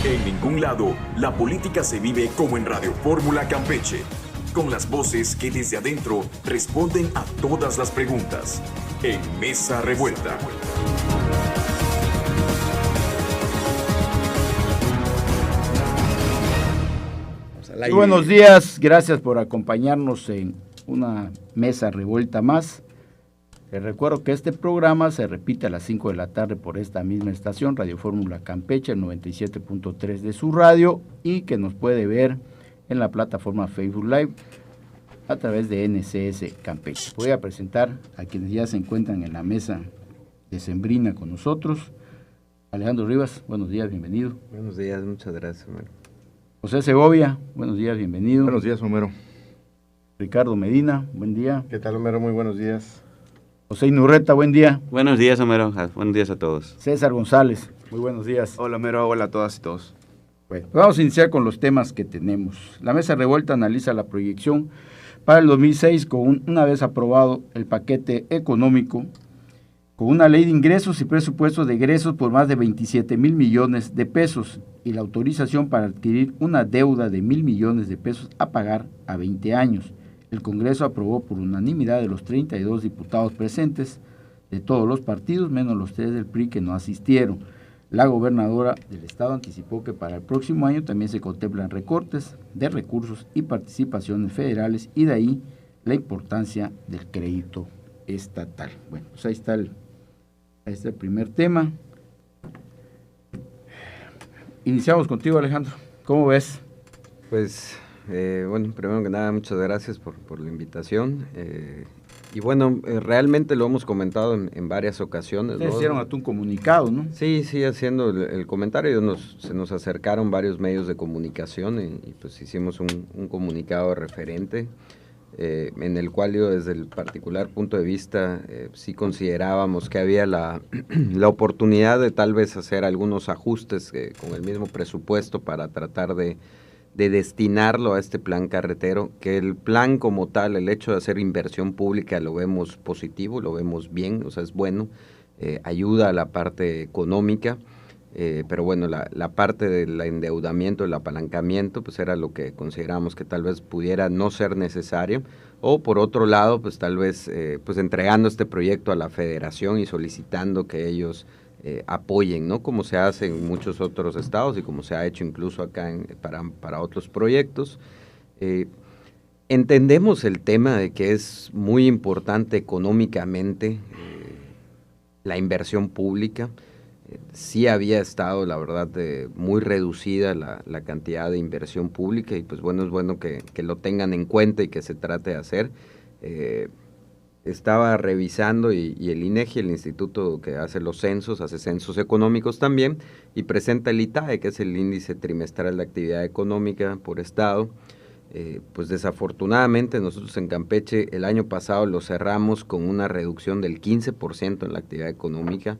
En ningún lado, la política se vive como en Radio Fórmula Campeche, con las voces que desde adentro responden a todas las preguntas. En Mesa Revuelta. Muy buenos días, gracias por acompañarnos en una Mesa Revuelta más. Les recuerdo que este programa se repite a las 5 de la tarde por esta misma estación, Radio Fórmula Campeche, el 97.3 de su radio, y que nos puede ver en la plataforma Facebook Live a través de NCS Campeche. Voy a presentar a quienes ya se encuentran en la mesa decembrina con nosotros. Alejandro Rivas, buenos días, bienvenido. Buenos días, muchas gracias, Homero. José Segovia, buenos días, bienvenido. Buenos días, Homero. Ricardo Medina, buen día. ¿Qué tal, Homero? Muy buenos días. José Inurreta, buen día. Buenos días, Homero. Buenos días a todos. César González, muy buenos días. Hola, Homero. Hola a todas y todos. Bueno, vamos a iniciar con los temas que tenemos. La Mesa Revuelta analiza la proyección para el 2006 con una vez aprobado el paquete económico, con una ley de ingresos y presupuestos de egresos por más de 27 mil millones de pesos y la autorización para adquirir una deuda de 1,000 millones de pesos a pagar a 20 años. El Congreso aprobó por unanimidad de los 32 diputados presentes de todos los partidos, menos los 3 del PRI que no asistieron. La gobernadora del estado anticipó que para el próximo año también se contemplan recortes de recursos y participaciones federales y de ahí la importancia del crédito estatal. Bueno, pues ahí está el primer tema. Iniciamos contigo, Alejandro. ¿Cómo ves? Pues, bueno, primero que nada, muchas gracias por la invitación. Y bueno, realmente lo hemos comentado en varias ocasiones. Ustedes hicieron hasta un comunicado, ¿no? Sí, haciendo el comentario, se nos acercaron varios medios de comunicación y pues hicimos un comunicado referente, en el cual yo desde el particular punto de vista sí considerábamos que había la oportunidad de tal vez hacer algunos ajustes con el mismo presupuesto para tratar de destinarlo a este plan carretero, que el plan como tal, el hecho de hacer inversión pública lo vemos positivo, lo vemos bien, o sea, es bueno, ayuda a la parte económica, pero bueno, la parte del endeudamiento, el apalancamiento, pues era lo que consideramos que tal vez pudiera no ser necesario, o por otro lado, pues tal vez pues entregando este proyecto a la federación y solicitando que ellos apoyen, ¿no? Como se hace en muchos otros estados y como se ha hecho incluso acá para otros proyectos. Entendemos el tema de que es muy importante económicamente la inversión pública. Sí había estado, la verdad, muy reducida la cantidad de inversión pública y pues bueno, es bueno que lo tengan en cuenta y que se trate de hacer. Estaba revisando y el INEGI, el instituto que hace los censos, hace censos económicos también, y presenta el ITAE, que es el índice trimestral de actividad económica por estado. Pues desafortunadamente nosotros en Campeche el año pasado lo cerramos con una reducción del 15% en la actividad económica.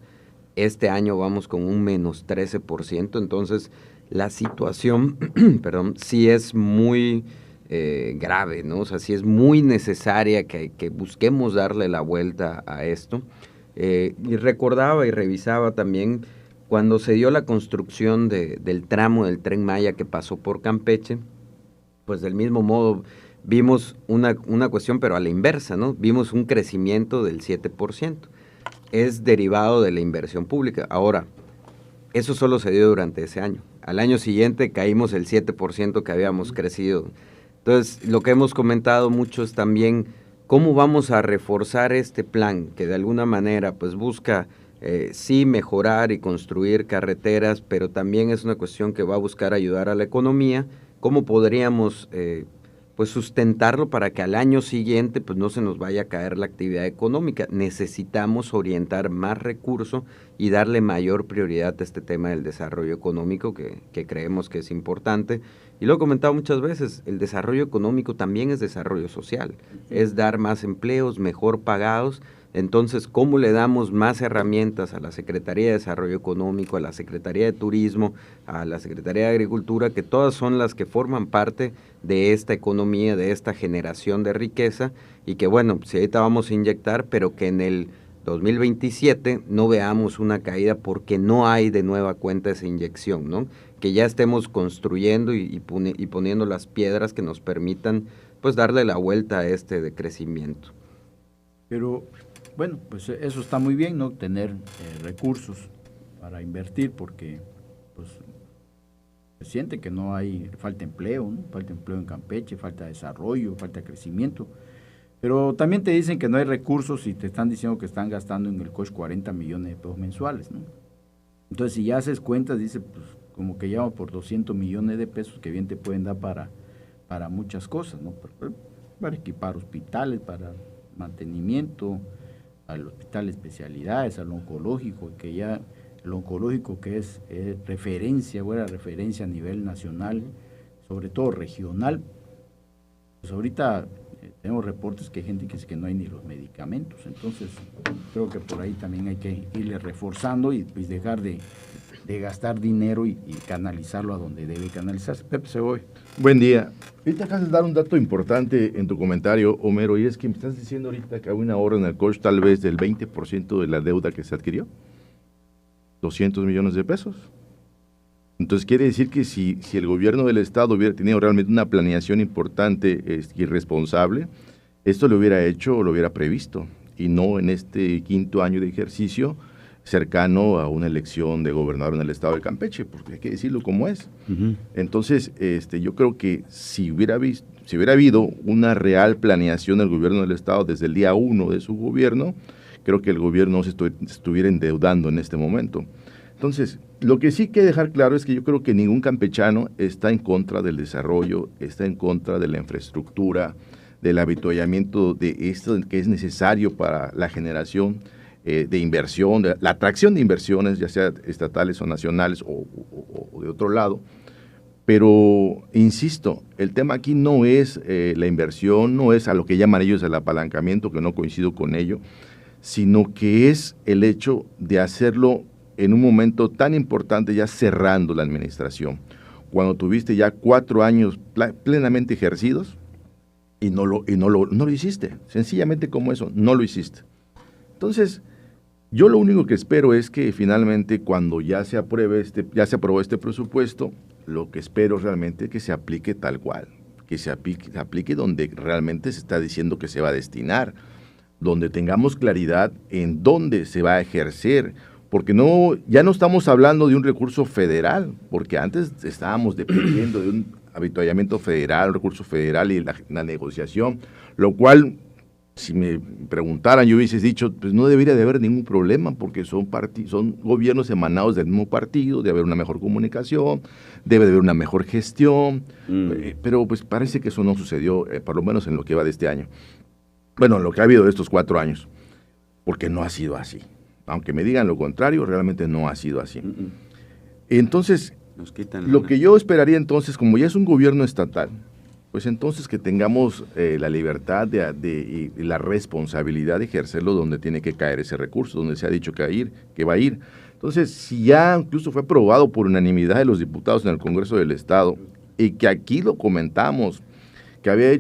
Este año vamos con un menos 13%, entonces la situación, perdón, sí es muy grave, ¿no? O sea, sí es muy necesaria que busquemos darle la vuelta a esto. Y recordaba y revisaba también cuando se dio la construcción del tramo del Tren Maya que pasó por Campeche, pues del mismo modo vimos una cuestión, pero a la inversa, ¿no? Vimos un crecimiento del 7%. Es derivado de la inversión pública. Ahora, eso solo se dio durante ese año. Al año siguiente caímos el 7% que habíamos crecido. Entonces, lo que hemos comentado mucho es también cómo vamos a reforzar este plan, que de alguna manera pues busca sí mejorar y construir carreteras, pero también es una cuestión que va a buscar ayudar a la economía. ¿Cómo podríamos pues sustentarlo para que al año siguiente pues no se nos vaya a caer la actividad económica? Necesitamos orientar más recursos y darle mayor prioridad a este tema del desarrollo económico que creemos que es importante. Y lo he comentado muchas veces, el desarrollo económico también es desarrollo social, es dar más empleos, mejor pagados. Entonces, ¿cómo le damos más herramientas a la Secretaría de Desarrollo Económico, a la Secretaría de Turismo, a la Secretaría de Agricultura, que todas son las que forman parte de esta economía, de esta generación de riqueza, y que bueno, si ahorita vamos a inyectar, pero que en el 2027 no veamos una caída porque no hay de nueva cuenta esa inyección, ¿no? Que ya estemos construyendo y poniendo las piedras que nos permitan pues darle la vuelta a este decrecimiento. Pero bueno, pues eso está muy bien, ¿no? Tener recursos para invertir, porque pues se siente que no hay, falta empleo, ¿no? Falta empleo en Campeche, falta desarrollo, falta crecimiento. Pero también te dicen que no hay recursos y te están diciendo que están gastando en el COSH 40 millones de pesos mensuales, ¿no? Entonces, si ya haces cuentas, dice, pues como que ya por 200 millones de pesos que bien te pueden dar para muchas cosas, ¿no? Para equipar hospitales, para mantenimiento, al hospital de especialidades, al oncológico, que ya el oncológico que es referencia, buena referencia a nivel nacional, sobre todo regional. Pues ahorita tenemos reportes que hay gente que dice que no hay ni los medicamentos, entonces creo que por ahí también hay que irle reforzando y pues dejar de gastar dinero y canalizarlo a donde debe canalizarse. Pepe Segoy. Buen día. Ahorita acabas de dar un dato importante en tu comentario, Homero, y es que me estás diciendo ahorita que hay una ahorro en el COSH tal vez del 20% de la deuda que se adquirió. 200 millones de pesos. Entonces quiere decir que si el gobierno del Estado hubiera tenido realmente una planeación importante y responsable, esto lo hubiera hecho o lo hubiera previsto, y no en este quinto año de ejercicio cercano a una elección de gobernador en el Estado de Campeche, porque hay que decirlo como es. Entonces, yo creo que si hubiera habido una real planeación del gobierno del Estado desde el día 1 de su gobierno, creo que el gobierno se estuviera endeudando en este momento. Entonces, lo que sí hay que dejar claro es que yo creo que ningún campechano está en contra del desarrollo, está en contra de la infraestructura, del avituallamiento de esto que es necesario para la generación de inversión, la atracción de inversiones, ya sea estatales o nacionales o de otro lado. Pero, insisto, el tema aquí no es la inversión, no es a lo que llaman ellos el apalancamiento, que no coincido con ello, sino que es el hecho de hacerlo en un momento tan importante, ya cerrando la administración, cuando tuviste ya 4 años plenamente ejercidos y no lo hiciste, sencillamente como eso, no lo hiciste. Entonces, yo lo único que espero es que finalmente cuando ya se aprobó este presupuesto, lo que espero realmente es que se aplique tal cual, que se aplique donde realmente se está diciendo que se va a destinar, donde tengamos claridad en dónde se va a ejercer, porque ya no estamos hablando de un recurso federal, porque antes estábamos dependiendo de un avituallamiento federal, un recurso federal y la negociación, lo cual, si me preguntaran, yo hubiese dicho, pues no debería de haber ningún problema, porque son gobiernos emanados del mismo partido, debe haber una mejor comunicación, debe de haber una mejor gestión, pero pues parece que eso no sucedió, por lo menos en lo que va de este año. Bueno, en lo que ha habido de estos 4 años, porque no ha sido así. Aunque me digan lo contrario, realmente no ha sido así. Entonces, lo que yo esperaría entonces, como ya es un gobierno estatal, pues entonces que tengamos la libertad y la responsabilidad de ejercerlo donde tiene que caer ese recurso, donde se ha dicho que va a ir. Entonces, si ya incluso fue aprobado por unanimidad de los diputados en el Congreso del Estado, y que aquí lo comentamos, que había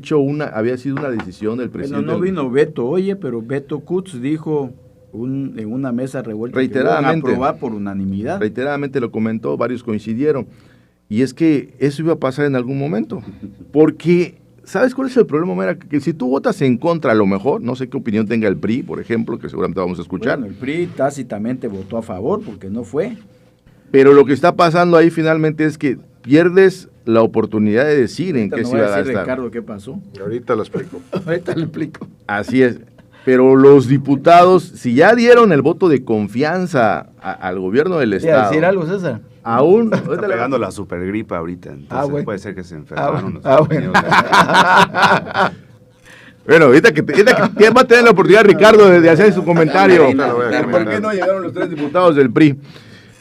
sido una decisión del presidente. Bueno, no vino Beto, pero Beto Kutz dijo en una mesa revuelta reiteradamente, que iban a aprobar por unanimidad. Reiteradamente lo comentó, varios coincidieron. Y es que eso iba a pasar en algún momento. Porque, ¿sabes cuál es el problema, Mera? Que si tú votas en contra, a lo mejor, no sé qué opinión tenga el PRI, por ejemplo, que seguramente vamos a escuchar. Bueno, el PRI tácitamente votó a favor porque no fue. Pero lo que está pasando ahí finalmente es que pierdes la oportunidad de decir en qué se iba a gastar. Ricardo, ¿qué pasó? Y ahorita lo explico. Ahorita lo explico. Así es. Pero los diputados, si ya dieron el voto de confianza al gobierno del Estado. ¿Quieres decir algo, César? Aún Está pegando la supergripa ahorita, entonces bueno. puede ser que se enfermaron. Bueno. Bueno, ahorita que va a tener la oportunidad Ricardo de hacer su comentario. ¿Por qué no llegaron los 3 diputados del PRI?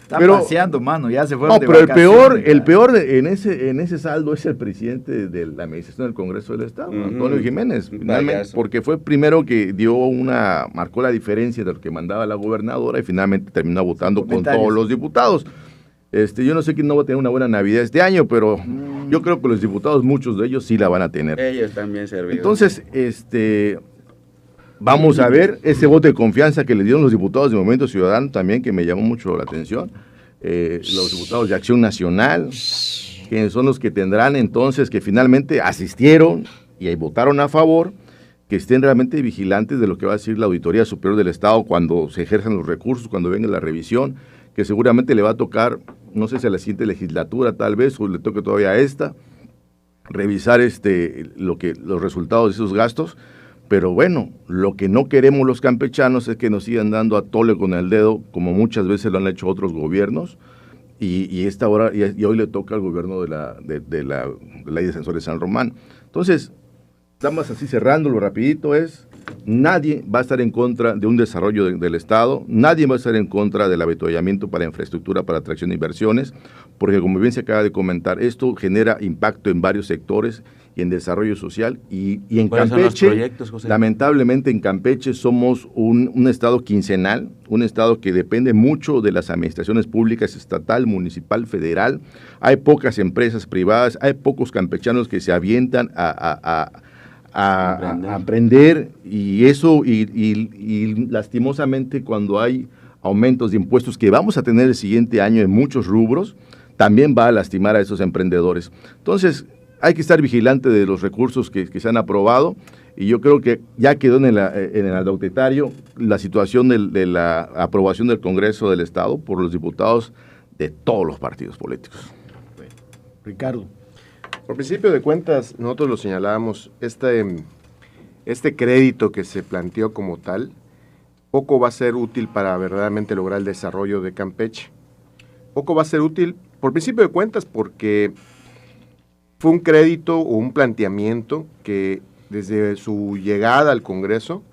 Está paseando, mano, ya se fueron No, de pero vacaciones, el peor en ese saldo es el presidente de la administración del Congreso del Estado, Antonio Jiménez, finalmente, porque fue el primero que marcó la diferencia de lo que mandaba la gobernadora y finalmente terminó votando con todos los diputados. Yo no sé quién no va a tener una buena Navidad este año, pero yo creo que los diputados, muchos de ellos sí la van a tener. Ellos también servidos. Entonces, vamos a ver ese voto de confianza que le dieron los diputados de Movimiento Ciudadano también, que me llamó mucho la atención, los diputados de Acción Nacional, que son los que tendrán entonces, que finalmente asistieron y votaron a favor, que estén realmente vigilantes de lo que va a decir la Auditoría Superior del Estado cuando se ejerzan los recursos, cuando venga la revisión, que seguramente le va a tocar, no sé si a la siguiente legislatura tal vez, o le toque todavía a esta, revisar los resultados de esos gastos. Pero bueno, lo que no queremos los campechanos es que nos sigan dando a tole con el dedo, como muchas veces lo han hecho otros gobiernos, y hoy le toca al gobierno de la Ley de Censores de San Román. Entonces, estamos así cerrándolo rapidito, nadie va a estar en contra de un desarrollo del Estado, nadie va a estar en contra del avituallamiento para infraestructura, para atracción de inversiones, porque como bien se acaba de comentar, esto genera impacto en varios sectores y en desarrollo social, y en Campeche, lamentablemente en Campeche somos un estado quincenal, un estado que depende mucho de las administraciones públicas, estatal, municipal, federal, hay pocas empresas privadas, hay pocos campechanos que se avientan a aprender, y eso, y lastimosamente cuando hay aumentos de impuestos que vamos a tener el siguiente año en muchos rubros, también va a lastimar a esos emprendedores. Entonces, hay que estar vigilante de los recursos que se han aprobado, y yo creo que ya quedó en el auditorio la situación de la aprobación del Congreso del Estado por los diputados de todos los partidos políticos. Ricardo. Por principio de cuentas, nosotros lo señalábamos, este crédito que se planteó como tal, poco va a ser útil para verdaderamente lograr el desarrollo de Campeche. Poco va a ser útil, por principio de cuentas, porque fue un crédito o un planteamiento que desde su llegada al Congreso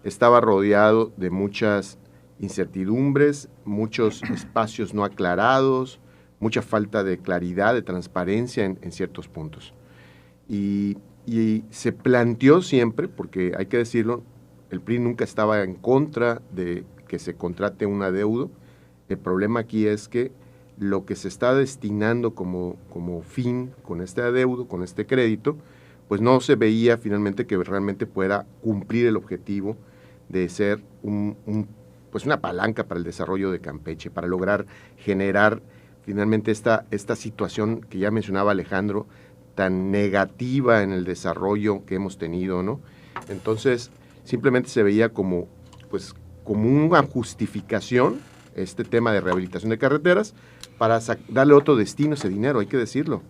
estaba rodeado de muchas incertidumbres, muchos espacios no aclarados, mucha falta de claridad, de transparencia en ciertos puntos. Y se planteó siempre, porque hay que decirlo, el PRI nunca estaba en contra de que se contrate un adeudo. El problema aquí es que lo que se está destinando como fin con este adeudo, con este crédito, pues no se veía finalmente que realmente pueda cumplir el objetivo de ser pues una palanca para el desarrollo de Campeche, para lograr generar finalmente esta situación que ya mencionaba Alejandro, tan negativa en el desarrollo que hemos tenido, ¿no? Entonces, simplemente se veía como una justificación, este tema de rehabilitación de carreteras, para darle otro destino a ese dinero, hay que decirlo.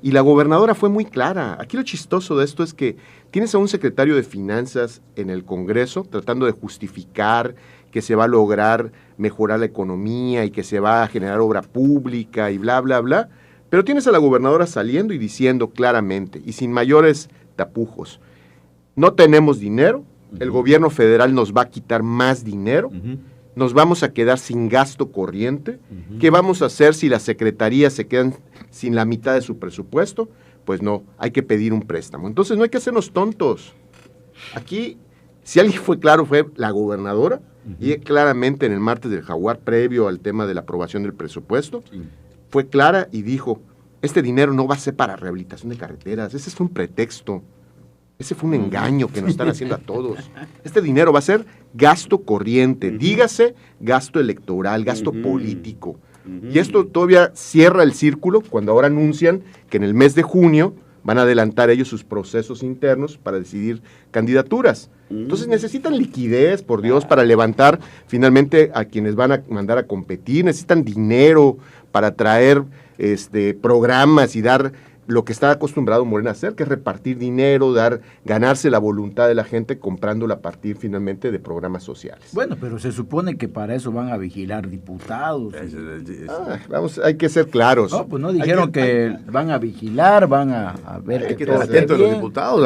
Y la gobernadora fue muy clara. Aquí lo chistoso de esto es que tienes a un secretario de Finanzas en el Congreso tratando de justificar que se va a lograr mejorar la economía y que se va a generar obra pública y bla, bla, bla, pero tienes a la gobernadora saliendo y diciendo claramente y sin mayores tapujos, no tenemos dinero, el gobierno federal nos va a quitar más dinero, nos vamos a quedar sin gasto corriente, ¿qué vamos a hacer si las secretarías se quedan sin la mitad de su presupuesto? Pues no, hay que pedir un préstamo. Entonces no hay que hacernos tontos. Aquí, si alguien fue claro, fue la gobernadora, y claramente en el martes del Jaguar, previo al tema de la aprobación del presupuesto, fue clara y dijo, este dinero no va a ser para rehabilitación de carreteras, ese es un pretexto, ese fue un engaño que nos están haciendo a todos. Este dinero va a ser gasto corriente, dígase gasto electoral, gasto político. Y esto todavía cierra el círculo cuando ahora anuncian que en el mes de junio van a adelantar ellos sus procesos internos para decidir candidaturas. Entonces necesitan liquidez, por Dios, para levantar finalmente a quienes van a mandar a competir, necesitan dinero para traer programas y dar lo que está acostumbrado Morena a hacer, que es repartir dinero, ganarse la voluntad de la gente comprándola a partir finalmente de programas sociales. Bueno, pero se supone que para eso van a vigilar diputados. Hay que ser claros. No, pues no dijeron que van a vigilar, van a ver que todo esté bien, los diputados,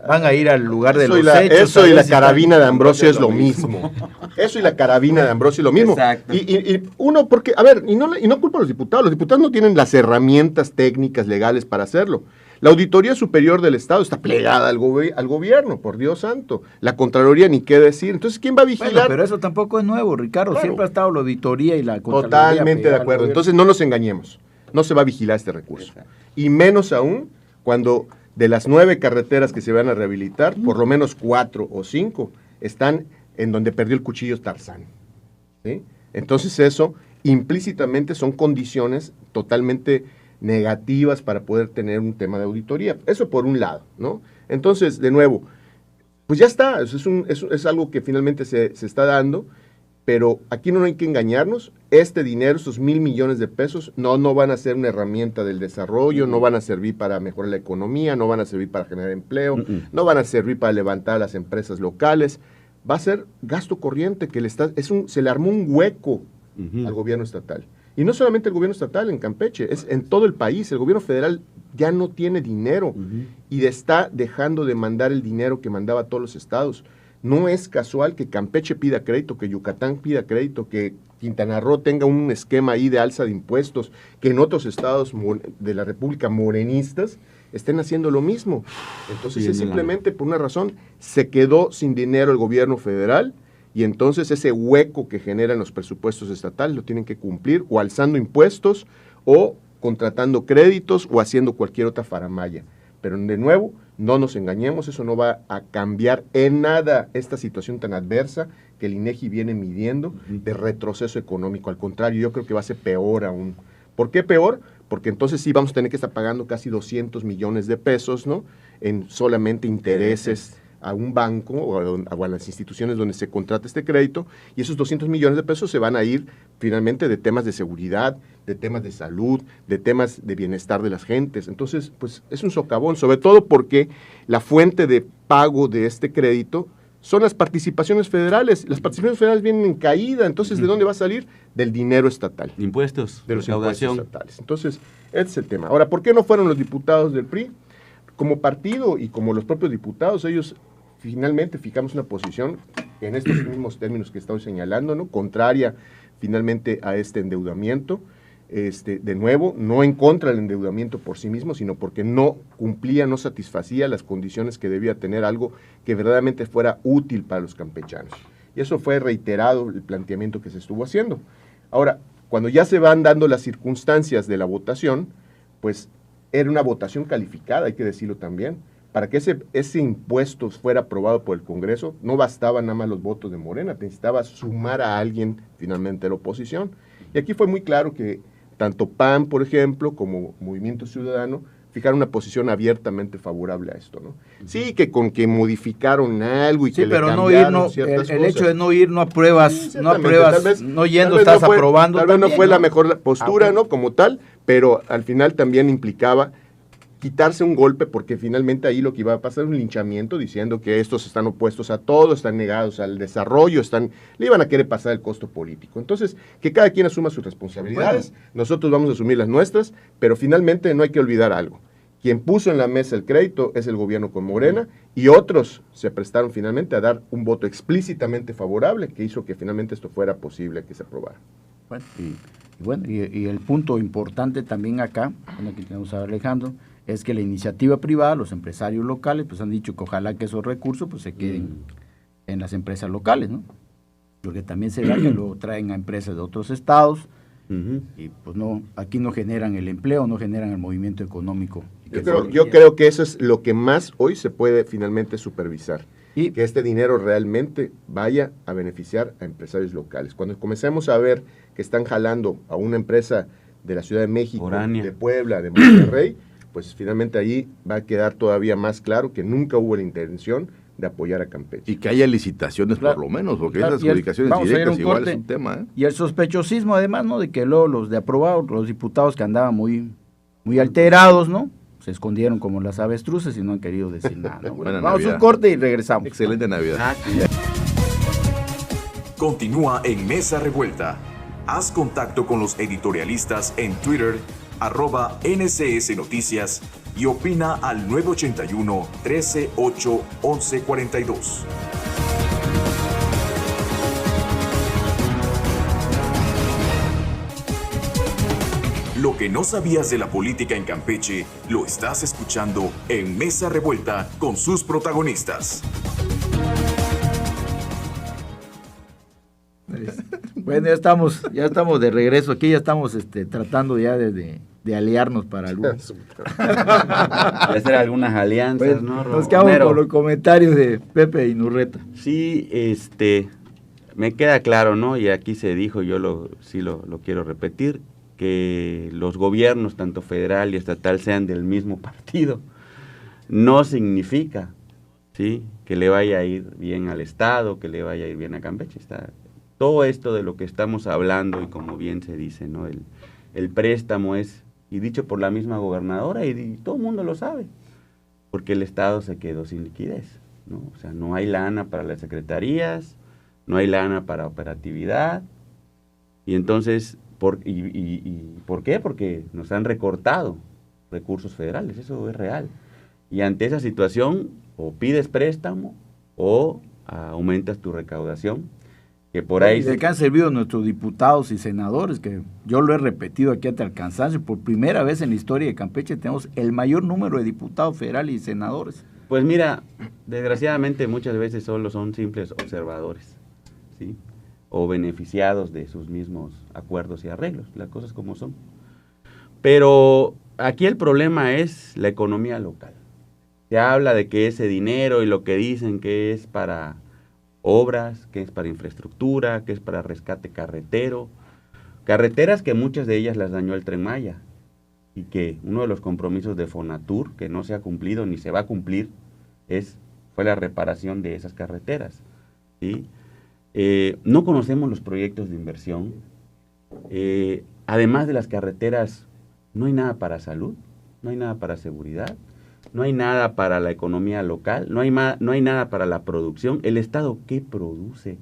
van a ir al lugar de los hechos. Eso y la carabina de Ambrosio es lo mismo. Eso y la carabina de Ambrosio es lo mismo. Exacto. Y uno, porque, a ver, y no culpa a los diputados no tienen las herramientas técnicas, legales para hacerlo. La Auditoría Superior del Estado está plegada al gobierno, por Dios santo. La Contraloría ni qué decir. Entonces, ¿quién va a vigilar? Bueno, pero eso tampoco es nuevo, Ricardo. Claro. Siempre ha estado la Auditoría y la Contraloría. Totalmente de acuerdo. Entonces, no nos engañemos. No se va a vigilar este recurso. Exacto. Y menos aún cuando de las 9 carreteras que se van a rehabilitar, por lo menos 4 o 5 están en donde perdió el cuchillo Tarzán. ¿Sí? Entonces eso implícitamente son condiciones totalmente negativas para poder tener un tema de auditoría. Eso por un lado, ¿no? Entonces, de nuevo, pues ya está, es algo que finalmente se está dando, pero aquí no hay que engañarnos. Este dinero, esos 1,000 millones de pesos, no van a ser una herramienta del desarrollo, no van a servir para mejorar la economía, no van a servir para generar empleo, no van a servir para levantar a las empresas locales. Va a ser gasto corriente que se le armó un hueco al gobierno estatal. Y no solamente el gobierno estatal en Campeche, es en todo el país. El gobierno federal ya no tiene dinero y está dejando de mandar el dinero que mandaba a todos los estados. No es casual que Campeche pida crédito, que Yucatán pida crédito, que Quintana Roo tenga un esquema ahí de alza de impuestos, que en otros estados de la República morenistas estén haciendo lo mismo. Entonces es simplemente por una razón, se quedó sin dinero el gobierno federal y entonces ese hueco que generan los presupuestos estatales lo tienen que cumplir o alzando impuestos o contratando créditos o haciendo cualquier otra faramalla. Pero de nuevo, no nos engañemos, eso no va a cambiar en nada esta situación tan adversa que el INEGI viene midiendo de retroceso económico. Al contrario, yo creo que va a ser peor aún. ¿Por qué peor? Porque entonces sí vamos a tener que estar pagando casi 200 millones de pesos, ¿no? En solamente intereses a un banco o a las instituciones donde se contrata este crédito, y esos 200 millones de pesos se van a ir finalmente de temas de seguridad, de temas de salud, de temas de bienestar de las gentes. Entonces, pues es un socavón, sobre todo porque la fuente de pago de este crédito son las participaciones federales. Las participaciones federales vienen en caída, entonces ¿de dónde va a salir? Del dinero estatal. Impuestos. De los impuestos estatales. Entonces, ese es el tema. Ahora, ¿por qué no fueron los diputados del PRI? Como partido y como los propios diputados, ellos finalmente fijamos una posición en estos mismos términos que estoy señalando, ¿no? Contraria finalmente a este endeudamiento. De nuevo, no en contra del endeudamiento por sí mismo, sino porque no cumplía, no satisfacía las condiciones que debía tener algo que verdaderamente fuera útil para los campechanos. Y eso fue reiterado el planteamiento que se estuvo haciendo. Ahora, cuando ya se van dando las circunstancias de la votación, pues era una votación calificada, hay que decirlo también. Para que ese impuesto fuera aprobado por el Congreso, no bastaban nada más los votos de Morena, necesitaba sumar a alguien finalmente de la oposición. Y aquí fue muy claro que tanto PAN, por ejemplo, como Movimiento Ciudadano, fijaron una posición abiertamente favorable a esto, ¿no? Sí, que con que modificaron algo y que le cambiaron ciertas cosas. El hecho de no ir, no apruebas, Sí, no yendo, estás aprobando. Tal vez no fue la mejor postura, ¿no? Como tal, pero al final también implicaba quitarse un golpe, porque finalmente ahí lo que iba a pasar es un linchamiento diciendo que estos están opuestos a todo, están negados al desarrollo, le iban a querer pasar el costo político. Entonces, que cada quien asuma sus responsabilidades, nosotros vamos a asumir las nuestras, pero finalmente no hay que olvidar algo. Quien puso en la mesa el crédito es el gobierno con Morena, y otros se prestaron finalmente a dar un voto explícitamente favorable que hizo que finalmente esto fuera posible que se aprobara. Y el punto importante también acá, que tenemos a Alejandro, es que la iniciativa privada, los empresarios locales, pues han dicho que ojalá que esos recursos pues se queden en las empresas locales, ¿no? Porque también se da que luego traen a empresas de otros estados y pues no, aquí no generan el empleo, no generan el movimiento económico. Yo creo que eso es lo que más hoy se puede finalmente supervisar. Y que este dinero realmente vaya a beneficiar a empresarios locales. Cuando comencemos a ver que están jalando a una empresa de la Ciudad de México, de Puebla, de Monterrey, pues finalmente ahí va a quedar todavía más claro que nunca hubo la intención de apoyar a Campeche. Y que haya licitaciones por lo menos, porque esas adjudicaciones directas igual es un tema. Y el sospechosismo además, ¿no? De que luego los de aprobado, los diputados que andaban muy alterados, ¿no? Se escondieron como las avestruces y no han querido decir nada, ¿no? Bueno, vamos a un corte y regresamos. Excelente Navidad. Continúa en Mesa Revuelta. Haz contacto con los editorialistas en Twitter, @NCS Noticias, y opina al 981-13-8-1142. Lo que no sabías de la política en Campeche, lo estás escuchando en Mesa Revuelta con sus protagonistas. Bueno, ya estamos de regreso aquí, ya estamos tratando ya de de aliarnos para algo. De hacer algunas alianzas, Pues, ¿no? nos quedamos Romero? con los comentarios de Pepe Inurreta. Sí, me queda claro, ¿no? Y aquí se dijo, yo lo quiero repetir, que los gobiernos, tanto federal y estatal, sean del mismo partido. No significa, ¿sí?, que le vaya a ir bien al Estado, que le vaya a ir bien a Campeche. Todo esto de lo que estamos hablando, y como bien se dice, ¿no? El préstamo es, y dicho por la misma gobernadora, y todo el mundo lo sabe, porque el Estado se quedó sin liquidez, ¿no? O sea, no hay lana para las secretarías, no hay lana para operatividad, y entonces, ¿por qué? Porque nos han recortado recursos federales, eso es real. Y ante esa situación, o pides préstamo, o aumentas tu recaudación, que por ahí... ¿De qué han servido nuestros diputados y senadores? Que yo lo he repetido aquí hasta el cansancio, por primera vez en la historia de Campeche tenemos el mayor número de diputados federales y senadores. Pues mira, desgraciadamente muchas veces solo son simples observadores, ¿sí?, o beneficiados de sus mismos acuerdos y arreglos, las cosas como son. Pero aquí el problema es la economía local. Se habla de que ese dinero y lo que dicen que es para obras, que es para infraestructura, que es para rescate carretero, carreteras que muchas de ellas las dañó el Tren Maya, y que uno de los compromisos de Fonatur, que no se ha cumplido ni se va a cumplir, fue la reparación de esas carreteras, ¿sí? No conocemos los proyectos de inversión. Además de las carreteras, no hay nada para salud, no hay nada para seguridad, no hay nada para la economía local, no hay nada para la producción. ¿El Estado qué produce?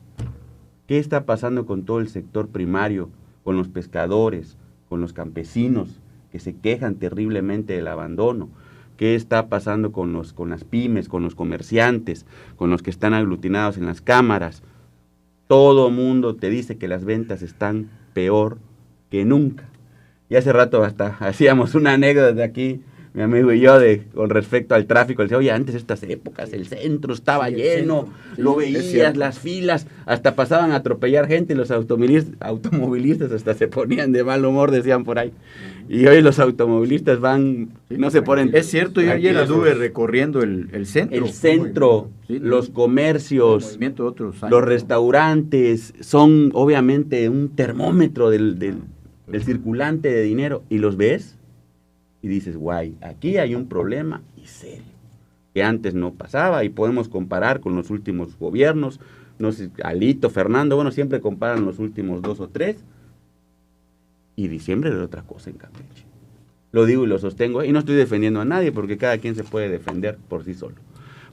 ¿Qué está pasando con todo el sector primario, con los pescadores, con los campesinos que se quejan terriblemente del abandono? ¿Qué está pasando con las pymes, con los comerciantes, con los que están aglutinados en las cámaras? Todo mundo te dice que las ventas están peor que nunca. Y hace rato hasta hacíamos una anécdota de aquí, mi amigo y yo, con respecto al tráfico. Le decía, oye, antes de estas épocas el centro estaba lleno, lo veías, las filas, hasta pasaban a atropellar gente, y los automovilistas hasta se ponían de mal humor, decían por ahí. Y hoy los automovilistas no se ponen... Es cierto, yo ayer anduve recorriendo el centro. El centro, sí, los comercios, movimiento de otros años, los restaurantes, son obviamente un termómetro del circulante de dinero, y los ves y dices, guay, aquí hay un problema y serio, que antes no pasaba, y podemos comparar con los últimos gobiernos, no sé, Alito, Fernando, bueno, siempre comparan los últimos 2 o 3, y diciembre era otra cosa en Campeche. Lo digo y lo sostengo, y no estoy defendiendo a nadie, porque cada quien se puede defender por sí solo.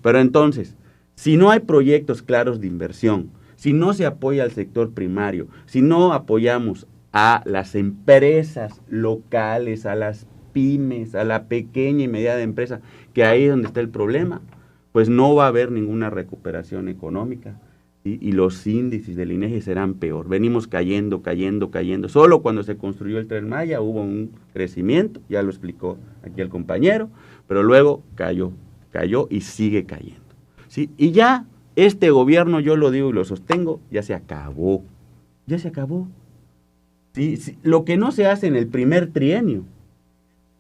Pero entonces, si no hay proyectos claros de inversión, si no se apoya al sector primario, si no apoyamos a las empresas locales, a las pymes, a la pequeña y mediana empresa, que ahí es donde está el problema, pues no va a haber ninguna recuperación económica, ¿sí? Y los índices del INEGI serán peor. Venimos cayendo. Solo cuando se construyó el Tren Maya hubo un crecimiento, ya lo explicó aquí el compañero, pero luego cayó y sigue cayendo, ¿sí? Y ya este gobierno, yo lo digo y lo sostengo, ya se acabó. ¿Sí? Lo que no se hace en el primer trienio,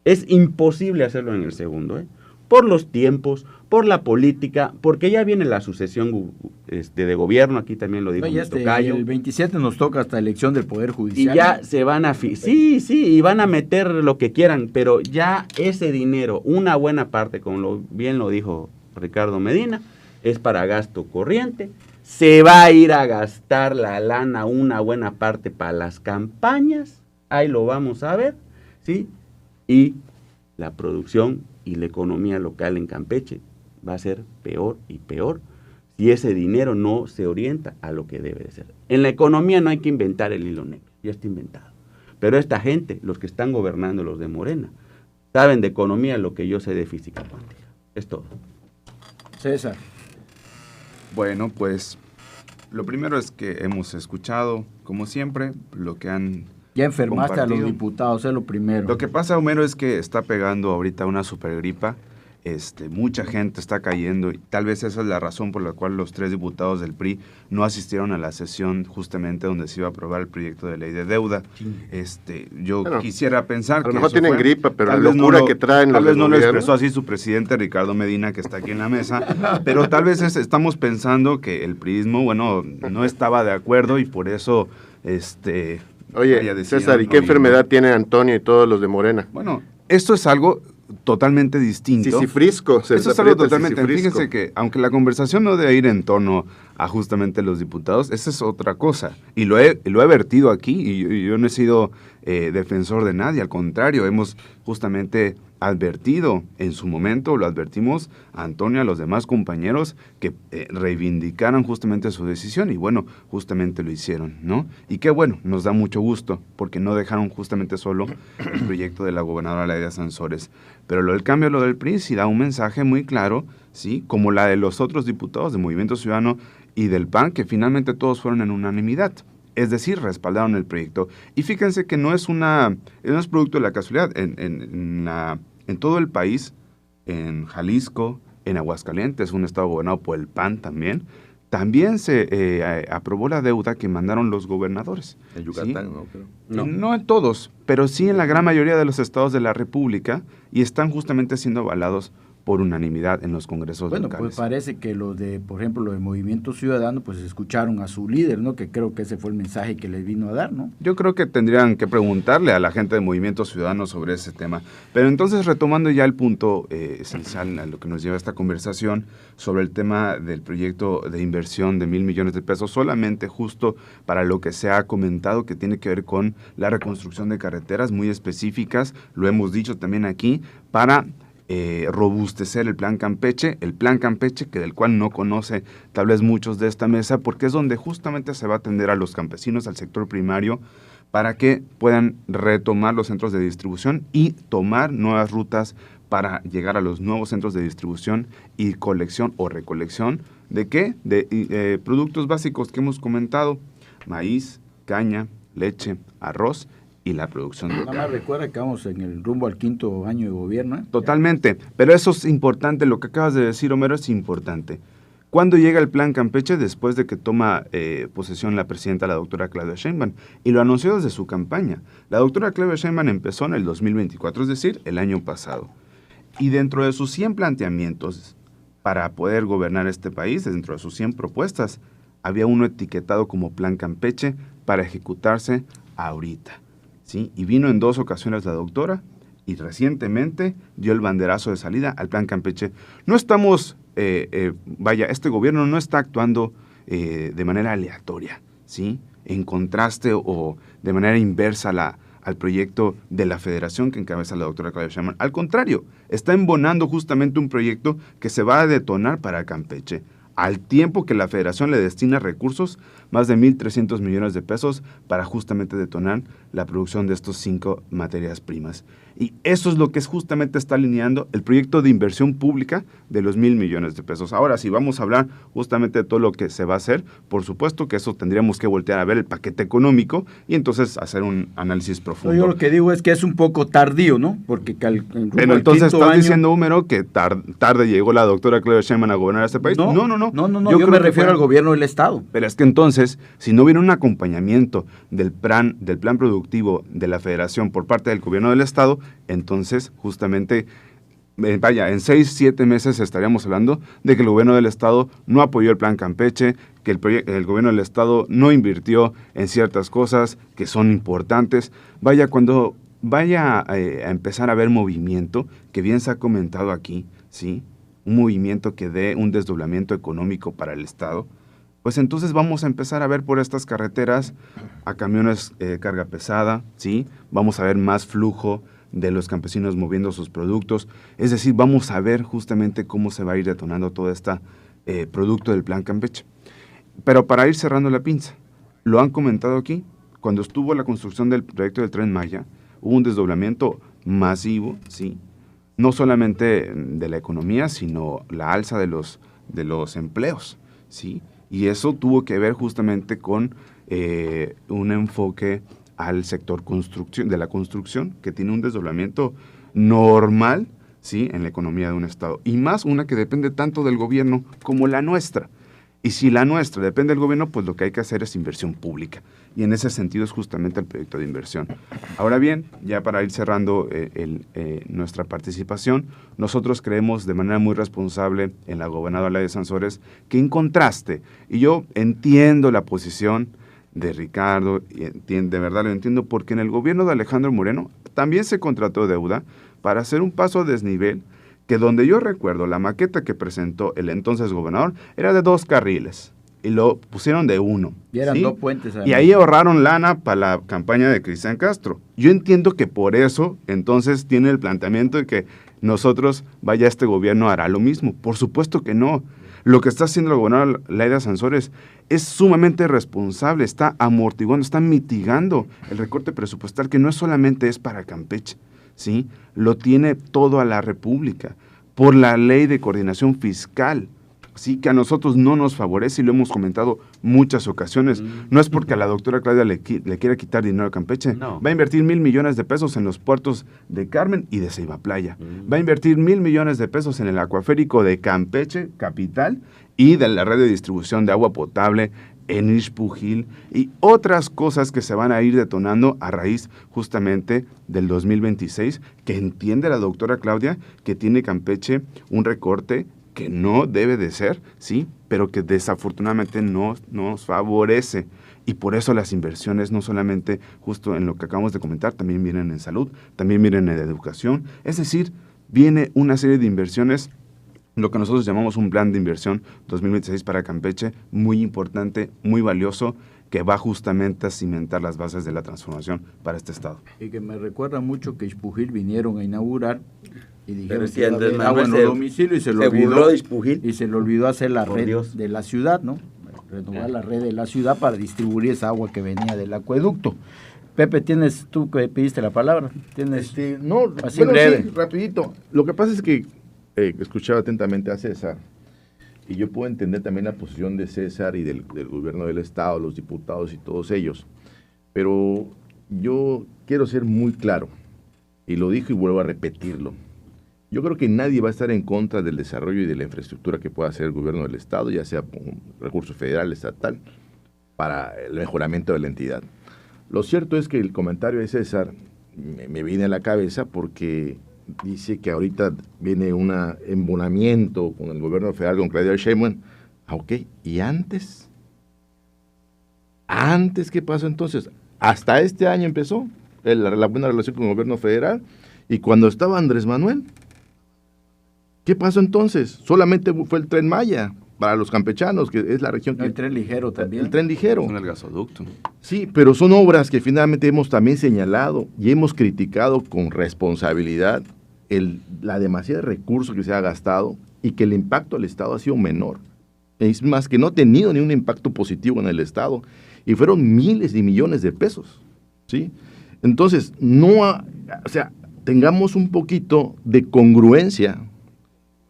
es imposible hacerlo en el segundo, por los tiempos, por la política, porque ya viene la sucesión de gobierno, aquí también lo dijo mi tocayo. El 27 nos toca hasta elección del Poder Judicial. Y ya se van y van a meter lo que quieran, pero ya ese dinero, una buena parte, como bien lo dijo Ricardo Medina, es para gasto corriente. Se va a ir a gastar la lana, una buena parte, para las campañas, ahí lo vamos a ver, ¿sí? Y la producción y la economía local en Campeche va a ser peor y peor si ese dinero no se orienta a lo que debe de ser. En la economía no hay que inventar el hilo negro, ya está inventado. Pero esta gente, los que están gobernando, los de Morena, saben de economía lo que yo sé de física cuántica. Es todo. César. Bueno, pues lo primero es que hemos escuchado, como siempre, lo que han Ya enfermaste compartido. a los diputados, es lo primero. Lo que pasa, Homero, es que está pegando ahorita una supergripa mucha gente está cayendo y tal vez esa es la razón por la cual los 3 diputados del PRI no asistieron a la sesión justamente donde se iba a aprobar el proyecto de ley de deuda. Yo quisiera pensar que a lo mejor eso tienen fue, gripa, pero la tal vez locura que traen tal los vez no lo gobiernos. expresó así su presidente Ricardo Medina, que está aquí en la mesa, pero tal vez estamos pensando que el priismo, bueno, no estaba de acuerdo y por eso Oye, César, ¿y qué enfermedad tiene Antonio y todos los de Morena? Bueno, esto es algo totalmente distinto. Sisifrisco. Eso es algo totalmente. Fíjense que, aunque la conversación no debe ir en torno a justamente los diputados, esa es otra cosa. Y lo he vertido aquí, y yo no he sido defensor de nadie, al contrario, hemos justamente advertido en su momento, lo advertimos a Antonio, a los demás compañeros, que reivindicaran justamente su decisión, y bueno, justamente lo hicieron, ¿no? Y qué bueno, nos da mucho gusto, porque no dejaron justamente solo el proyecto de la gobernadora Laida Sansores. Pero lo del cambio, lo del PRI, sí da un mensaje muy claro, ¿sí? Como la de los otros diputados de Movimiento Ciudadano y del PAN, que finalmente todos fueron en unanimidad. Es decir, respaldaron el proyecto. Y fíjense que no es producto de la casualidad. En todo el país, en Jalisco, en Aguascalientes, un estado gobernado por el PAN también se aprobó la deuda que mandaron los gobernadores. En Yucatán, ¿sí? ¿no? Creo. No en todos, pero sí en la gran mayoría de los estados de la República, y están justamente siendo avalados por unanimidad en los congresos Bueno, locales. pues parece que por ejemplo, los de Movimiento Ciudadano, pues escucharon a su líder, ¿no? Que creo que ese fue el mensaje que les vino a dar, ¿no? Yo creo que tendrían que preguntarle a la gente de Movimiento Ciudadano sobre ese tema. Pero entonces, retomando ya el punto esencial a lo que nos lleva esta conversación sobre el tema del proyecto de inversión de 1,000 millones de pesos, solamente justo para lo que se ha comentado, que tiene que ver con la reconstrucción de carreteras muy específicas, lo hemos dicho también aquí, para robustecer el Plan Campeche, que del cual no conoce tal vez muchos de esta mesa, porque es donde justamente se va a atender a los campesinos, al sector primario, para que puedan retomar los centros de distribución y tomar nuevas rutas para llegar a los nuevos centros de distribución y colección o recolección ¿de qué? De productos básicos que hemos comentado: maíz, caña, leche, arroz y la producción local. Nada más recuerda que vamos en el rumbo al 5º año de gobierno, ¿eh? Totalmente, pero eso es importante, lo que acabas de decir, Homero, es importante. ¿Cuándo llega el Plan Campeche? Después de que toma posesión la presidenta, la doctora Claudia Sheinbaum, y lo anunció desde su campaña. La doctora Claudia Sheinbaum empezó en el 2024, es decir, el año pasado. Y dentro de sus 100 planteamientos para poder gobernar este país, dentro de sus 100 propuestas, había uno etiquetado como Plan Campeche para ejecutarse ahorita, ¿sí? Y vino en 2 ocasiones la doctora y recientemente dio el banderazo de salida al Plan Campeche. No estamos, este gobierno no está actuando de manera aleatoria, ¿sí? En contraste o de manera inversa al proyecto de la federación que encabeza la doctora Claudia Sheinbaum. Al contrario, está embonando justamente un proyecto que se va a detonar para Campeche, al tiempo que la federación le destina recursos, más de 1,300 millones de pesos, para justamente detonar la producción de estos 5 materias primas. Y eso es lo que justamente está alineando el proyecto de inversión pública de los 1,000 millones de pesos. Ahora, si vamos a hablar justamente de todo lo que se va a hacer, por supuesto que eso tendríamos que voltear a ver el paquete económico y entonces hacer un análisis profundo. Yo lo que digo es que es un poco tardío, ¿no? Porque pero entonces estás diciendo, Húmero, que tarde llegó la doctora Claudia Sheinbaum a gobernar este país. No. Yo me refiero al gobierno del Estado. Pero es que entonces, si no hubiera un acompañamiento del plan productivo de la federación por parte del gobierno del Estado, entonces justamente, en 6, 7 meses estaríamos hablando de que el gobierno del Estado no apoyó el Plan Campeche, que el gobierno del Estado no invirtió en ciertas cosas que son importantes. Cuando vaya a empezar a haber movimiento, que bien se ha comentado aquí, ¿sí? Un movimiento que dé un desdoblamiento económico para el Estado, pues entonces vamos a empezar a ver por estas carreteras a camiones carga pesada, ¿sí? Vamos a ver más flujo de los campesinos moviendo sus productos, es decir, vamos a ver justamente cómo se va a ir detonando todo este producto del Plan Campeche. Pero para ir cerrando la pinza, lo han comentado aquí, cuando estuvo la construcción del proyecto del Tren Maya, hubo un desdoblamiento masivo, ¿sí? No solamente de la economía, sino la alza de los empleos, ¿sí? Y eso tuvo que ver justamente con un enfoque al sector de la construcción, que tiene un desdoblamiento normal, ¿sí?, en la economía de un Estado. Y más una que depende tanto del gobierno como la nuestra. Y si la nuestra depende del gobierno, pues lo que hay que hacer es inversión pública. Y en ese sentido es justamente el proyecto de inversión. Ahora bien, ya para ir cerrando nuestra participación, nosotros creemos de manera muy responsable en la gobernadora Laida Sansores que en contraste, y yo entiendo la posición de Ricardo, y de verdad lo entiendo, porque en el gobierno de Alejandro Moreno también se contrató deuda para hacer un paso a desnivel, que donde yo recuerdo la maqueta que presentó el entonces gobernador era de 2 carriles y lo pusieron de 1. Y eran ¿sí? 2 puentes. Y ahí ahorraron lana para la campaña de Cristian Castro. Yo entiendo que por eso entonces tiene el planteamiento de que nosotros, vaya, este gobierno hará lo mismo. Por supuesto que no. Lo que está haciendo el gobernador Laida Sansores es sumamente responsable, está amortiguando, está mitigando el recorte presupuestal que no solamente es para Campeche, ¿sí? Lo tiene todo a la República, por la ley de coordinación fiscal, ¿sí?, que a nosotros no nos favorece y lo hemos comentado muchas ocasiones. No es porque a la doctora Claudia le quiera quitar dinero a Campeche. No. Va a invertir 1,000 millones de pesos en los puertos de Carmen y de Ceiba Playa. Va a invertir 1,000 millones de pesos en el acuaférico de Campeche, capital, y de la red de distribución de agua potable en Ixpujil y otras cosas que se van a ir detonando a raíz justamente del 2026, que entiende la doctora Claudia que tiene Campeche un recorte que no debe de ser, sí, pero que desafortunadamente no nos favorece. Y por eso las inversiones, no solamente justo en lo que acabamos de comentar, también vienen en salud, también vienen en educación. Es decir, viene una serie de inversiones, lo que nosotros llamamos un plan de inversión 2026 para Campeche, muy importante, muy valioso, que va justamente a cimentar las bases de la transformación para este estado. Y que me recuerda mucho que Ixpujil vinieron a inaugurar y dijeron Pero si que iba a Andrés haber agua en Manuel los domicilios y se lo burló olvidó. de Ixpujil. Y se le olvidó hacer la Por red Dios. de la ciudad, ¿no? Renovar la red de la ciudad para distribuir esa agua que venía del acueducto. Pepe, tú que pediste la palabra, tienes No, así breve. sí, rapidito. Lo que pasa es que escuchaba atentamente a César y yo puedo entender también la posición de César y del gobierno del Estado, los diputados y todos ellos. Pero yo quiero ser muy claro, y lo dijo y vuelvo a repetirlo. Yo creo que nadie va a estar en contra del desarrollo y de la infraestructura que pueda hacer el gobierno del Estado, ya sea con recurso federal, estatal, para el mejoramiento de la entidad. Lo cierto es que el comentario de César me viene a la cabeza porque dice que ahorita viene un embonamiento con el gobierno federal, con Claudia Sheinbaum. Ok, ¿y antes? ¿Antes qué pasó entonces? Hasta este año empezó la buena relación con el gobierno federal, y cuando estaba Andrés Manuel, ¿qué pasó entonces? Solamente fue el Tren Maya para los campechanos, que es la región que... El tren ligero también. El tren ligero. Con el gasoducto. Sí, pero son obras que finalmente hemos también señalado y hemos criticado con responsabilidad la demasiada recursos que se ha gastado y que el impacto al Estado ha sido menor. Es más, que no ha tenido ni un impacto positivo en el Estado y fueron miles de millones de pesos, ¿sí? Entonces, tengamos un poquito de congruencia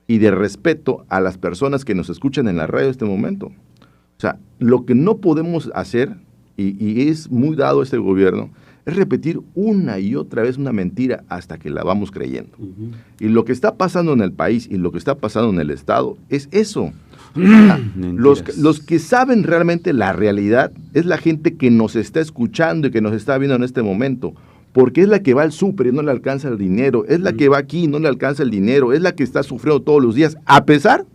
y de respeto a las personas que nos escuchan en la radio en este momento. O sea, lo que no podemos hacer, y es muy dado este gobierno, es repetir una y otra vez una mentira hasta que la vamos creyendo. Y lo que está pasando en el país y lo que está pasando en el Estado es eso. Los que saben realmente la realidad es la gente que nos está escuchando y que nos está viendo en este momento, porque es la que va al súper y no le alcanza el dinero, es la que va aquí y no le alcanza el dinero, es la que está sufriendo todos los días, a pesar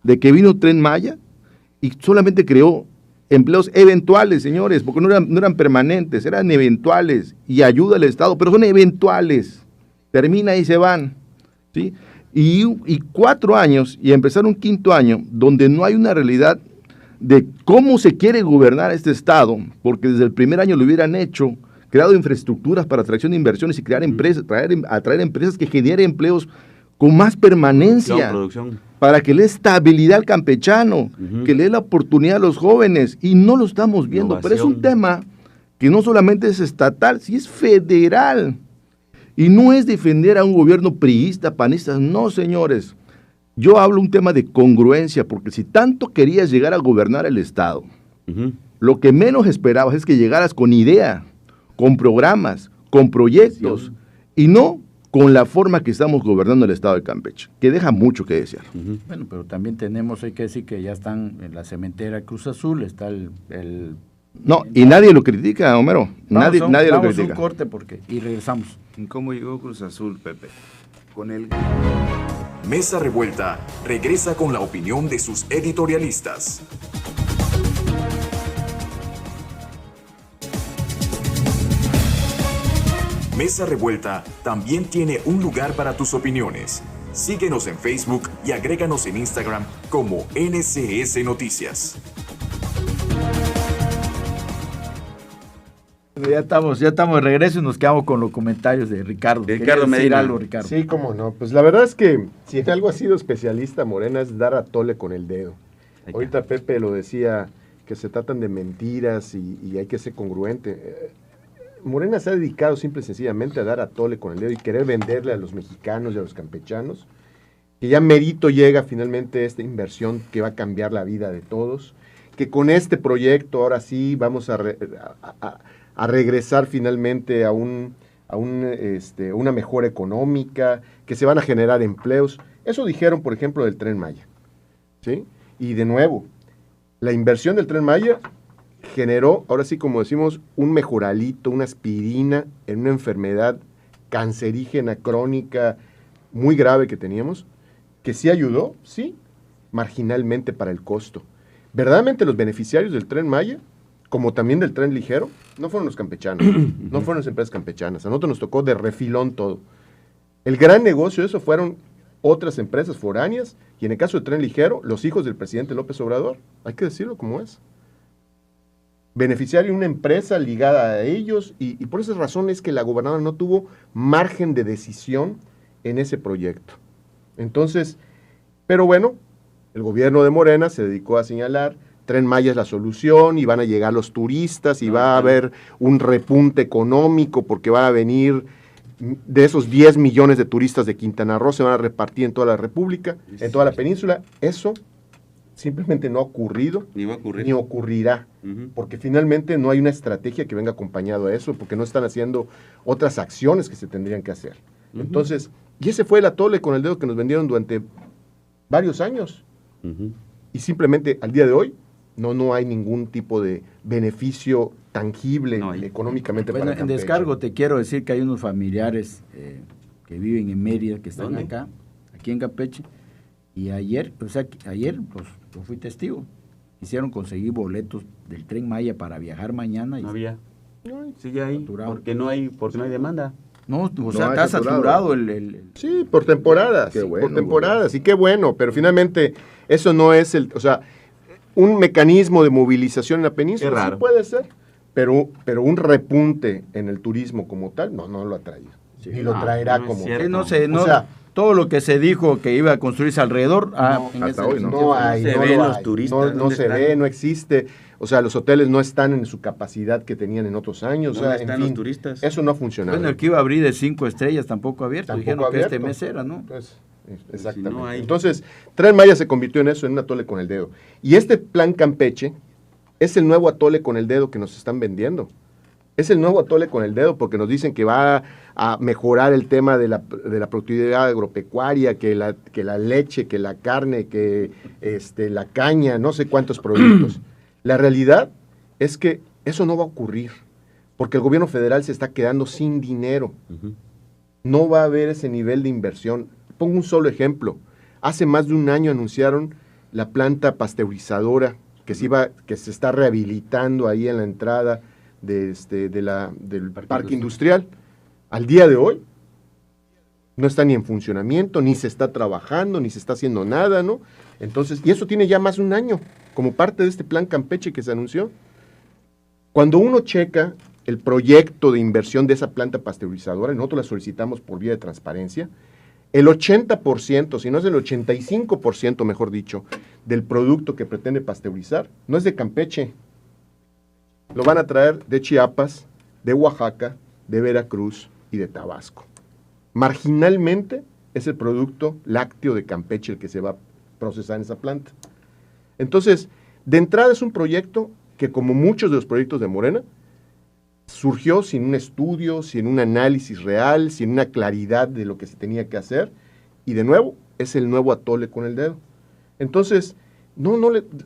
de que vino Tren Maya y solamente creó empleos eventuales, señores, porque no eran permanentes, eran eventuales, y ayuda al Estado, pero son eventuales, termina y se van, ¿sí? Y 4 años, y empezar un 5º año, donde no hay una realidad de cómo se quiere gobernar este Estado, porque desde el primer año lo hubieran hecho, creado infraestructuras para atracción de inversiones y crear empresas, atraer empresas que generen empleos con más permanencia, Producción. para que le dé estabilidad al campechano, que le dé la oportunidad a los jóvenes, y no lo estamos viendo. Pero es un tema que no solamente es estatal, sí es federal, y no es defender a un gobierno priista, panista, no, señores. Yo hablo un tema de congruencia, porque si tanto querías llegar a gobernar el Estado, lo que menos esperabas es que llegaras con idea, con programas, con proyectos, y no con la forma que estamos gobernando el estado de Campeche, que deja mucho que desear. Bueno, pero también tenemos, hay que decir que ya están en la cementera Cruz Azul, está el No, y nadie lo critica, Homero. Nadie lo vamos critica. un corte y regresamos. ¿Cómo llegó Cruz Azul, Pepe? Con el... Mesa Revuelta regresa con la opinión de sus editorialistas. Mesa Revuelta también tiene un lugar para tus opiniones. Síguenos en Facebook y agréganos en Instagram como NCS Noticias. Ya estamos de regreso y nos quedamos con los comentarios de Ricardo. Ricardo ¿Querías decir Medina. algo, Ricardo? Sí, cómo no. Pues la verdad es que si en algo ha sido especialista Morena es dar a tole con el dedo. Ahorita Pepe lo decía, que se tratan de mentiras y hay que ser congruente. Morena se ha dedicado simple y sencillamente a dar a tole con el dedo y querer venderle a los mexicanos y a los campechanos, que ya merito llega finalmente esta inversión que va a cambiar la vida de todos, que con este proyecto ahora sí vamos a regresar finalmente a una mejora económica, que se van a generar empleos. Eso dijeron, por ejemplo, del Tren Maya, ¿sí? Y de nuevo, la inversión del Tren Maya generó, ahora sí como decimos, un mejoralito, una aspirina en una enfermedad cancerígena crónica muy grave que teníamos, que sí ayudó, sí, marginalmente para el costo. Verdaderamente los beneficiarios del Tren Maya, como también del Tren Ligero, no fueron los campechanos, no fueron las empresas campechanas, a nosotros nos tocó de refilón todo. El gran negocio de eso fueron otras empresas foráneas, y en el caso del Tren Ligero, los hijos del presidente López Obrador, hay que decirlo como es. Beneficiario una empresa ligada a ellos, y por esas razones que la gobernadora no tuvo margen de decisión en ese proyecto. Entonces, pero bueno, el gobierno de Morena se dedicó a señalar, Tren Maya es la solución, y van a llegar los turistas, y va a haber un repunte económico, porque van a venir, de esos 10 millones de turistas de Quintana Roo, se van a repartir en toda la República, en toda la península. Eso simplemente no ha ocurrido, Ni va a ocurrir. ni ocurrirá, porque finalmente no hay una estrategia que venga acompañado a eso, porque no están haciendo otras acciones que se tendrían que hacer. Entonces, y ese fue el atole con el dedo que nos vendieron durante varios años, y simplemente al día de hoy no hay ningún tipo de beneficio tangible económicamente Bueno, para en Campeche. descargo te quiero decir que hay unos familiares que viven en Mérida, que están ¿Dónde? aquí en Campeche, y ayer, pues yo fui testigo, quisieron conseguir boletos del Tren Maya para viajar mañana. Y No había. Sigue ahí. Saturado. Porque no hay demanda. No, No está hay saturado el Sí, por temporadas, Qué sí, bueno, por temporadas, y qué bueno, pero finalmente eso no es un mecanismo de movilización en la península. Qué raro. Sí puede ser, pero un repunte en el turismo como tal, no lo ha traído. Ni lo traerá no es como cierto. tal. no sé, O sea, todo lo que se dijo que iba a construirse alrededor, hasta hoy no. no hay, se no ven lo los hay. turistas, No ¿dónde se están? ve, no existe. O sea, los hoteles no están en su capacidad que tenían en otros años. O ¿Dónde sea, en están fin, los turistas? eso no ha funcionado. Bueno, el que iba a abrir de 5 estrellas tampoco ha abierto. Tampoco Dijeron que abierto. este mes era, ¿no? Pues, exactamente. Si no hay- Entonces, Tren Maya se convirtió en eso, en un atole con el dedo. Y este plan Campeche es el nuevo atole con el dedo que nos están vendiendo. Es el nuevo atole con el dedo porque nos dicen que va a mejorar el tema de la productividad agropecuaria, que la leche, que la carne, que la caña, no sé cuántos productos. La realidad es que eso no va a ocurrir porque el gobierno federal se está quedando sin dinero. No va a haber ese nivel de inversión. Pongo un solo ejemplo. Hace más de un año anunciaron la planta pasteurizadora que se está rehabilitando ahí en la entrada del parque industrial. Al día de hoy no está ni en funcionamiento, ni se está trabajando, ni se está haciendo nada, ¿no? Entonces, y eso tiene ya más de un año, como parte de este plan Campeche que se anunció. Cuando uno checa el proyecto de inversión de esa planta pasteurizadora, y nosotros la solicitamos por vía de transparencia, el 80%, si no es el 85%, mejor dicho, del producto que pretende pasteurizar, no es de Campeche. Lo van a traer de Chiapas, de Oaxaca, de Veracruz y de Tabasco. Marginalmente es el producto lácteo de Campeche el que se va a procesar en esa planta. Entonces, de entrada es un proyecto que, como muchos de los proyectos de Morena, surgió sin un estudio, sin un análisis real, sin una claridad de lo que se tenía que hacer, y de nuevo, es el nuevo atole con el dedo. Entonces,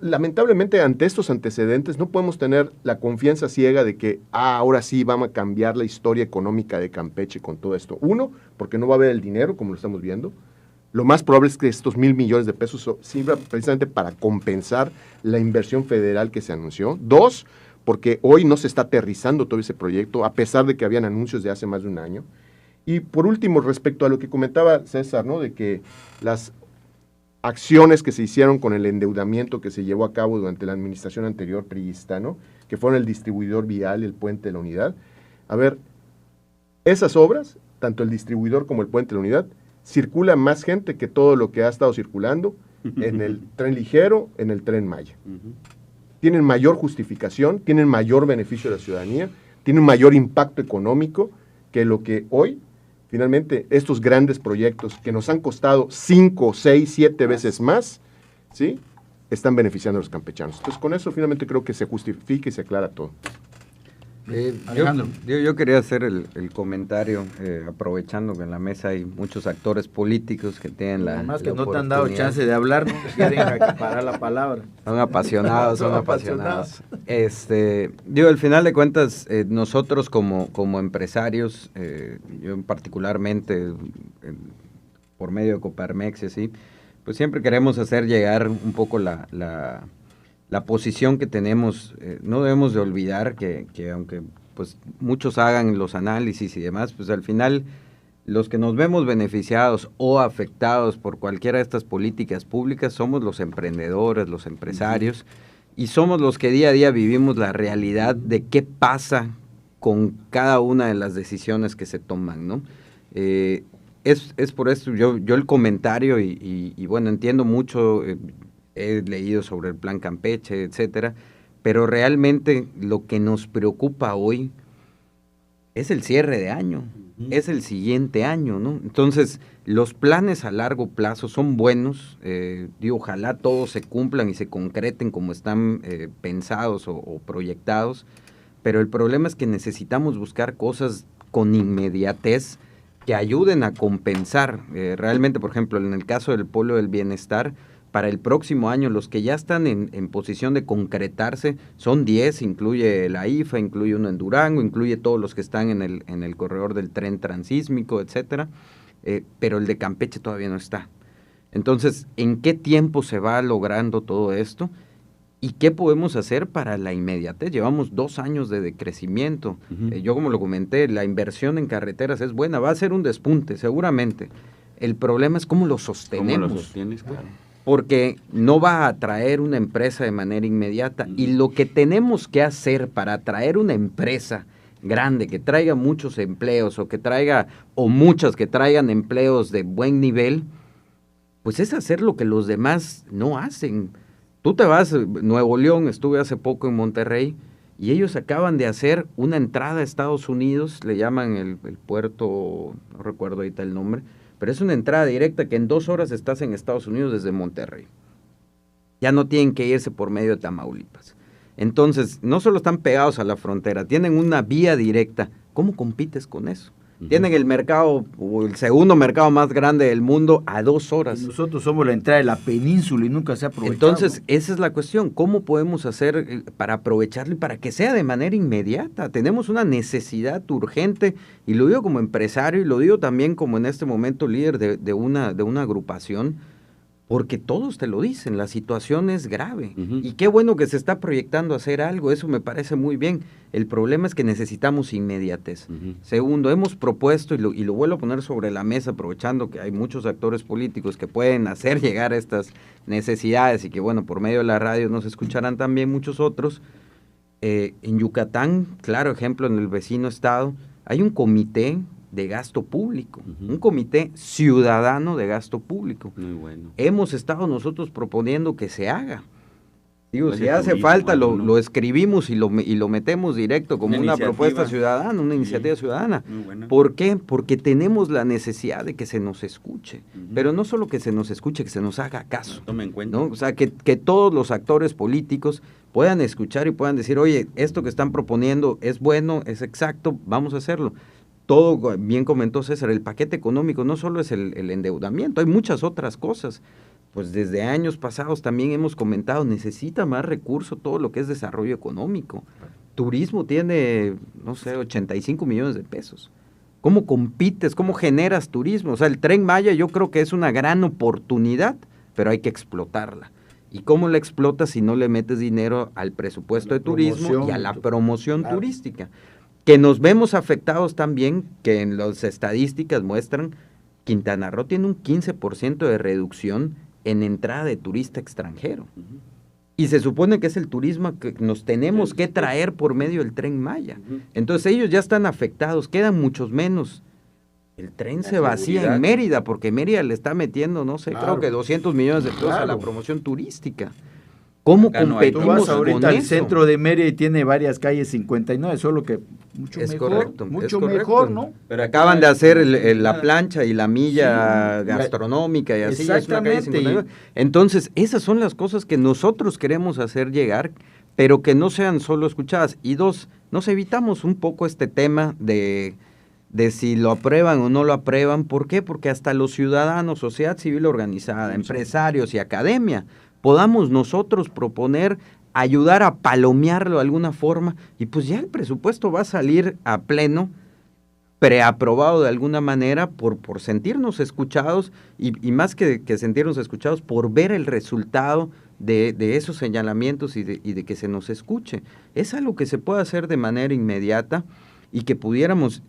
lamentablemente ante estos antecedentes no podemos tener la confianza ciega de que ahora sí vamos a cambiar la historia económica de Campeche con todo esto. Uno, porque no va a haber el dinero, como lo estamos viendo. Lo más probable es que estos 1,000 millones de pesos sirvan precisamente para compensar la inversión federal que se anunció. Dos, porque hoy no se está aterrizando todo ese proyecto, a pesar de que habían anuncios de hace más de un año. Y por último, respecto a lo que comentaba César, ¿no? De que las acciones que se hicieron con el endeudamiento que se llevó a cabo durante la administración anterior priista, ¿no? Que fueron el distribuidor vial, el puente de la unidad. A ver, esas obras, tanto el distribuidor como el puente de la unidad, circula más gente que todo lo que ha estado circulando en el tren ligero, en el tren Maya. Tienen mayor justificación, tienen mayor beneficio a la ciudadanía, tienen mayor impacto económico que lo que hoy, finalmente, estos grandes proyectos que nos han costado 5, 6, 7 veces más, ¿sí?, están beneficiando a los campechanos. Entonces, con eso finalmente creo que se justifica y se aclara todo. Alejandro. Yo quería hacer el comentario, aprovechando que en la mesa hay muchos actores políticos que tienen Además que la no te han dado oportunidad. chance de hablar, no quieren acaparar la palabra. Son apasionados, son apasionados. Al final de cuentas, nosotros como empresarios, yo particularmente, por medio de Coparmex y así, pues siempre queremos hacer llegar un poco la posición que tenemos. No debemos de olvidar que aunque pues muchos hagan los análisis y demás, pues al final los que nos vemos beneficiados o afectados por cualquiera de estas políticas públicas somos los emprendedores, los empresarios, y somos los que día a día vivimos la realidad de qué pasa con cada una de las decisiones que se toman, ¿no? Es por eso yo el comentario y bueno, entiendo mucho, he leído sobre el Plan Campeche, etcétera, pero realmente lo que nos preocupa hoy es el cierre de año, es el siguiente año, ¿no? Entonces, los planes a largo plazo son buenos, ojalá todos se cumplan y se concreten como están pensados o proyectados, pero el problema es que necesitamos buscar cosas con inmediatez que ayuden a compensar. Realmente, por ejemplo, en el caso del Polo del Bienestar, para el próximo año, los que ya están en posición de concretarse son 10, incluye la IFA, incluye uno en Durango, incluye todos los que están en el corredor del tren transísmico, etcétera, pero el de Campeche todavía no está. Entonces, ¿en qué tiempo se va logrando todo esto? ¿Y qué podemos hacer para la inmediatez? Llevamos 2 años de decrecimiento. Yo, como lo comenté, la inversión en carreteras es buena, va a ser un despunte, seguramente. El problema es cómo lo sostenemos. ¿Cómo lo sostienes? Claro. Porque no va a atraer una empresa de manera inmediata. Y lo que tenemos que hacer para atraer una empresa grande que traiga muchos empleos o muchas que traigan empleos de buen nivel, pues es hacer lo que los demás no hacen. Tú te vas a Nuevo León, estuve hace poco en Monterrey, y ellos acaban de hacer una entrada a Estados Unidos, le llaman el puerto, no recuerdo ahorita el nombre, pero es una entrada directa que en 2 horas estás en Estados Unidos desde Monterrey. Ya no tienen que irse por medio de Tamaulipas. Entonces, no solo están pegados a la frontera, tienen una vía directa. ¿Cómo compites con eso? Tienen el mercado, o el segundo mercado más grande del mundo, a 2 horas. Y nosotros somos la entrada de la península y nunca se ha aprovechado. Entonces, esa es la cuestión. ¿Cómo podemos hacer para aprovecharlo y para que sea de manera inmediata? Tenemos una necesidad urgente, y lo digo como empresario, y lo digo también como en este momento líder de una agrupación, porque todos te lo dicen, la situación es grave. Y qué bueno que se está proyectando hacer algo, eso me parece muy bien. El problema es que necesitamos inmediatez. Segundo, hemos propuesto, y lo vuelvo a poner sobre la mesa, aprovechando que hay muchos actores políticos que pueden hacer llegar estas necesidades y que, bueno, por medio de la radio nos escucharán también muchos otros. En Yucatán, claro ejemplo, en el vecino estado, hay un comité de gasto público, un comité ciudadano de gasto público. Muy bueno. Hemos estado nosotros proponiendo que se haga. Digo, Pues si el hace turismo, falta, alguno. lo escribimos y lo metemos directo como una iniciativa. propuesta ciudadana, una Sí. iniciativa ciudadana. Muy buena. ¿Por qué? Porque tenemos la necesidad de que se nos escuche. Ujú. Pero no solo que se nos escuche, que se nos haga caso. Tome en cuenta. ¿No? O sea, que todos los actores políticos puedan escuchar y puedan decir, oye, esto que están proponiendo es bueno, es exacto, vamos a hacerlo. Todo, bien comentó César, el paquete económico no solo es el endeudamiento, hay muchas otras cosas. Pues desde años pasados también hemos comentado, necesita más recursos todo lo que es desarrollo económico. Turismo tiene, no sé, 85 millones de pesos. ¿Cómo compites? ¿Cómo generas turismo? O sea, el Tren Maya yo creo que es una gran oportunidad, pero hay que explotarla. ¿Y cómo la explotas si no le metes dinero al presupuesto de turismo y a la promoción turística? Que nos vemos afectados también, que en las estadísticas muestran, Quintana Roo tiene un 15% de reducción en entrada de turista extranjero. Ujú. Y se supone que es el turismo que nos tenemos que traer por medio del Tren Maya. Ujú. Entonces ellos ya están afectados, quedan muchos menos. El tren se vacía seguridad. en Mérida, porque Mérida le está metiendo, no sé, Claro. creo que 200 millones de pesos a la Claro. promoción turística. ¿Cómo Acá no hay. Tú competimos vas ahorita con al eso? centro de Mérida y tiene varias calles 59, solo que mucho Es mejor, correcto, es mucho correcto. mejor, ¿no? Pero Acaban de hacer la nada. plancha y la milla Sí, gastronómica y así. Ya es una calle exactamente, 59. Entonces, esas son las cosas que nosotros queremos hacer llegar, pero que no sean solo escuchadas. Y dos, nos evitamos un poco este tema de si lo aprueban o no lo aprueban. ¿Por qué? Porque hasta los ciudadanos, sociedad civil organizada, empresarios y academia, podamos nosotros proponer, ayudar a palomearlo de alguna forma, y pues ya el presupuesto va a salir a pleno, preaprobado de alguna manera, por sentirnos escuchados, y más que sentirnos escuchados, por ver el resultado de esos señalamientos y de que se nos escuche. Es algo que se puede hacer de manera inmediata y que pudiéramos,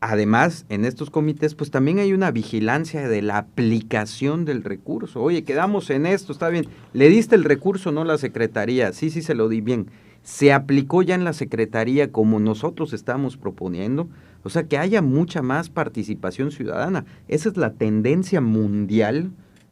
además, en estos comités, pues también hay una vigilancia de la aplicación del recurso. Oye, quedamos en esto, está bien. ¿Le diste el recurso, no la secretaría? Sí, se lo di bien. ¿Se aplicó ya en la secretaría como nosotros estamos proponiendo? O sea, que haya mucha más participación ciudadana. Esa es la tendencia mundial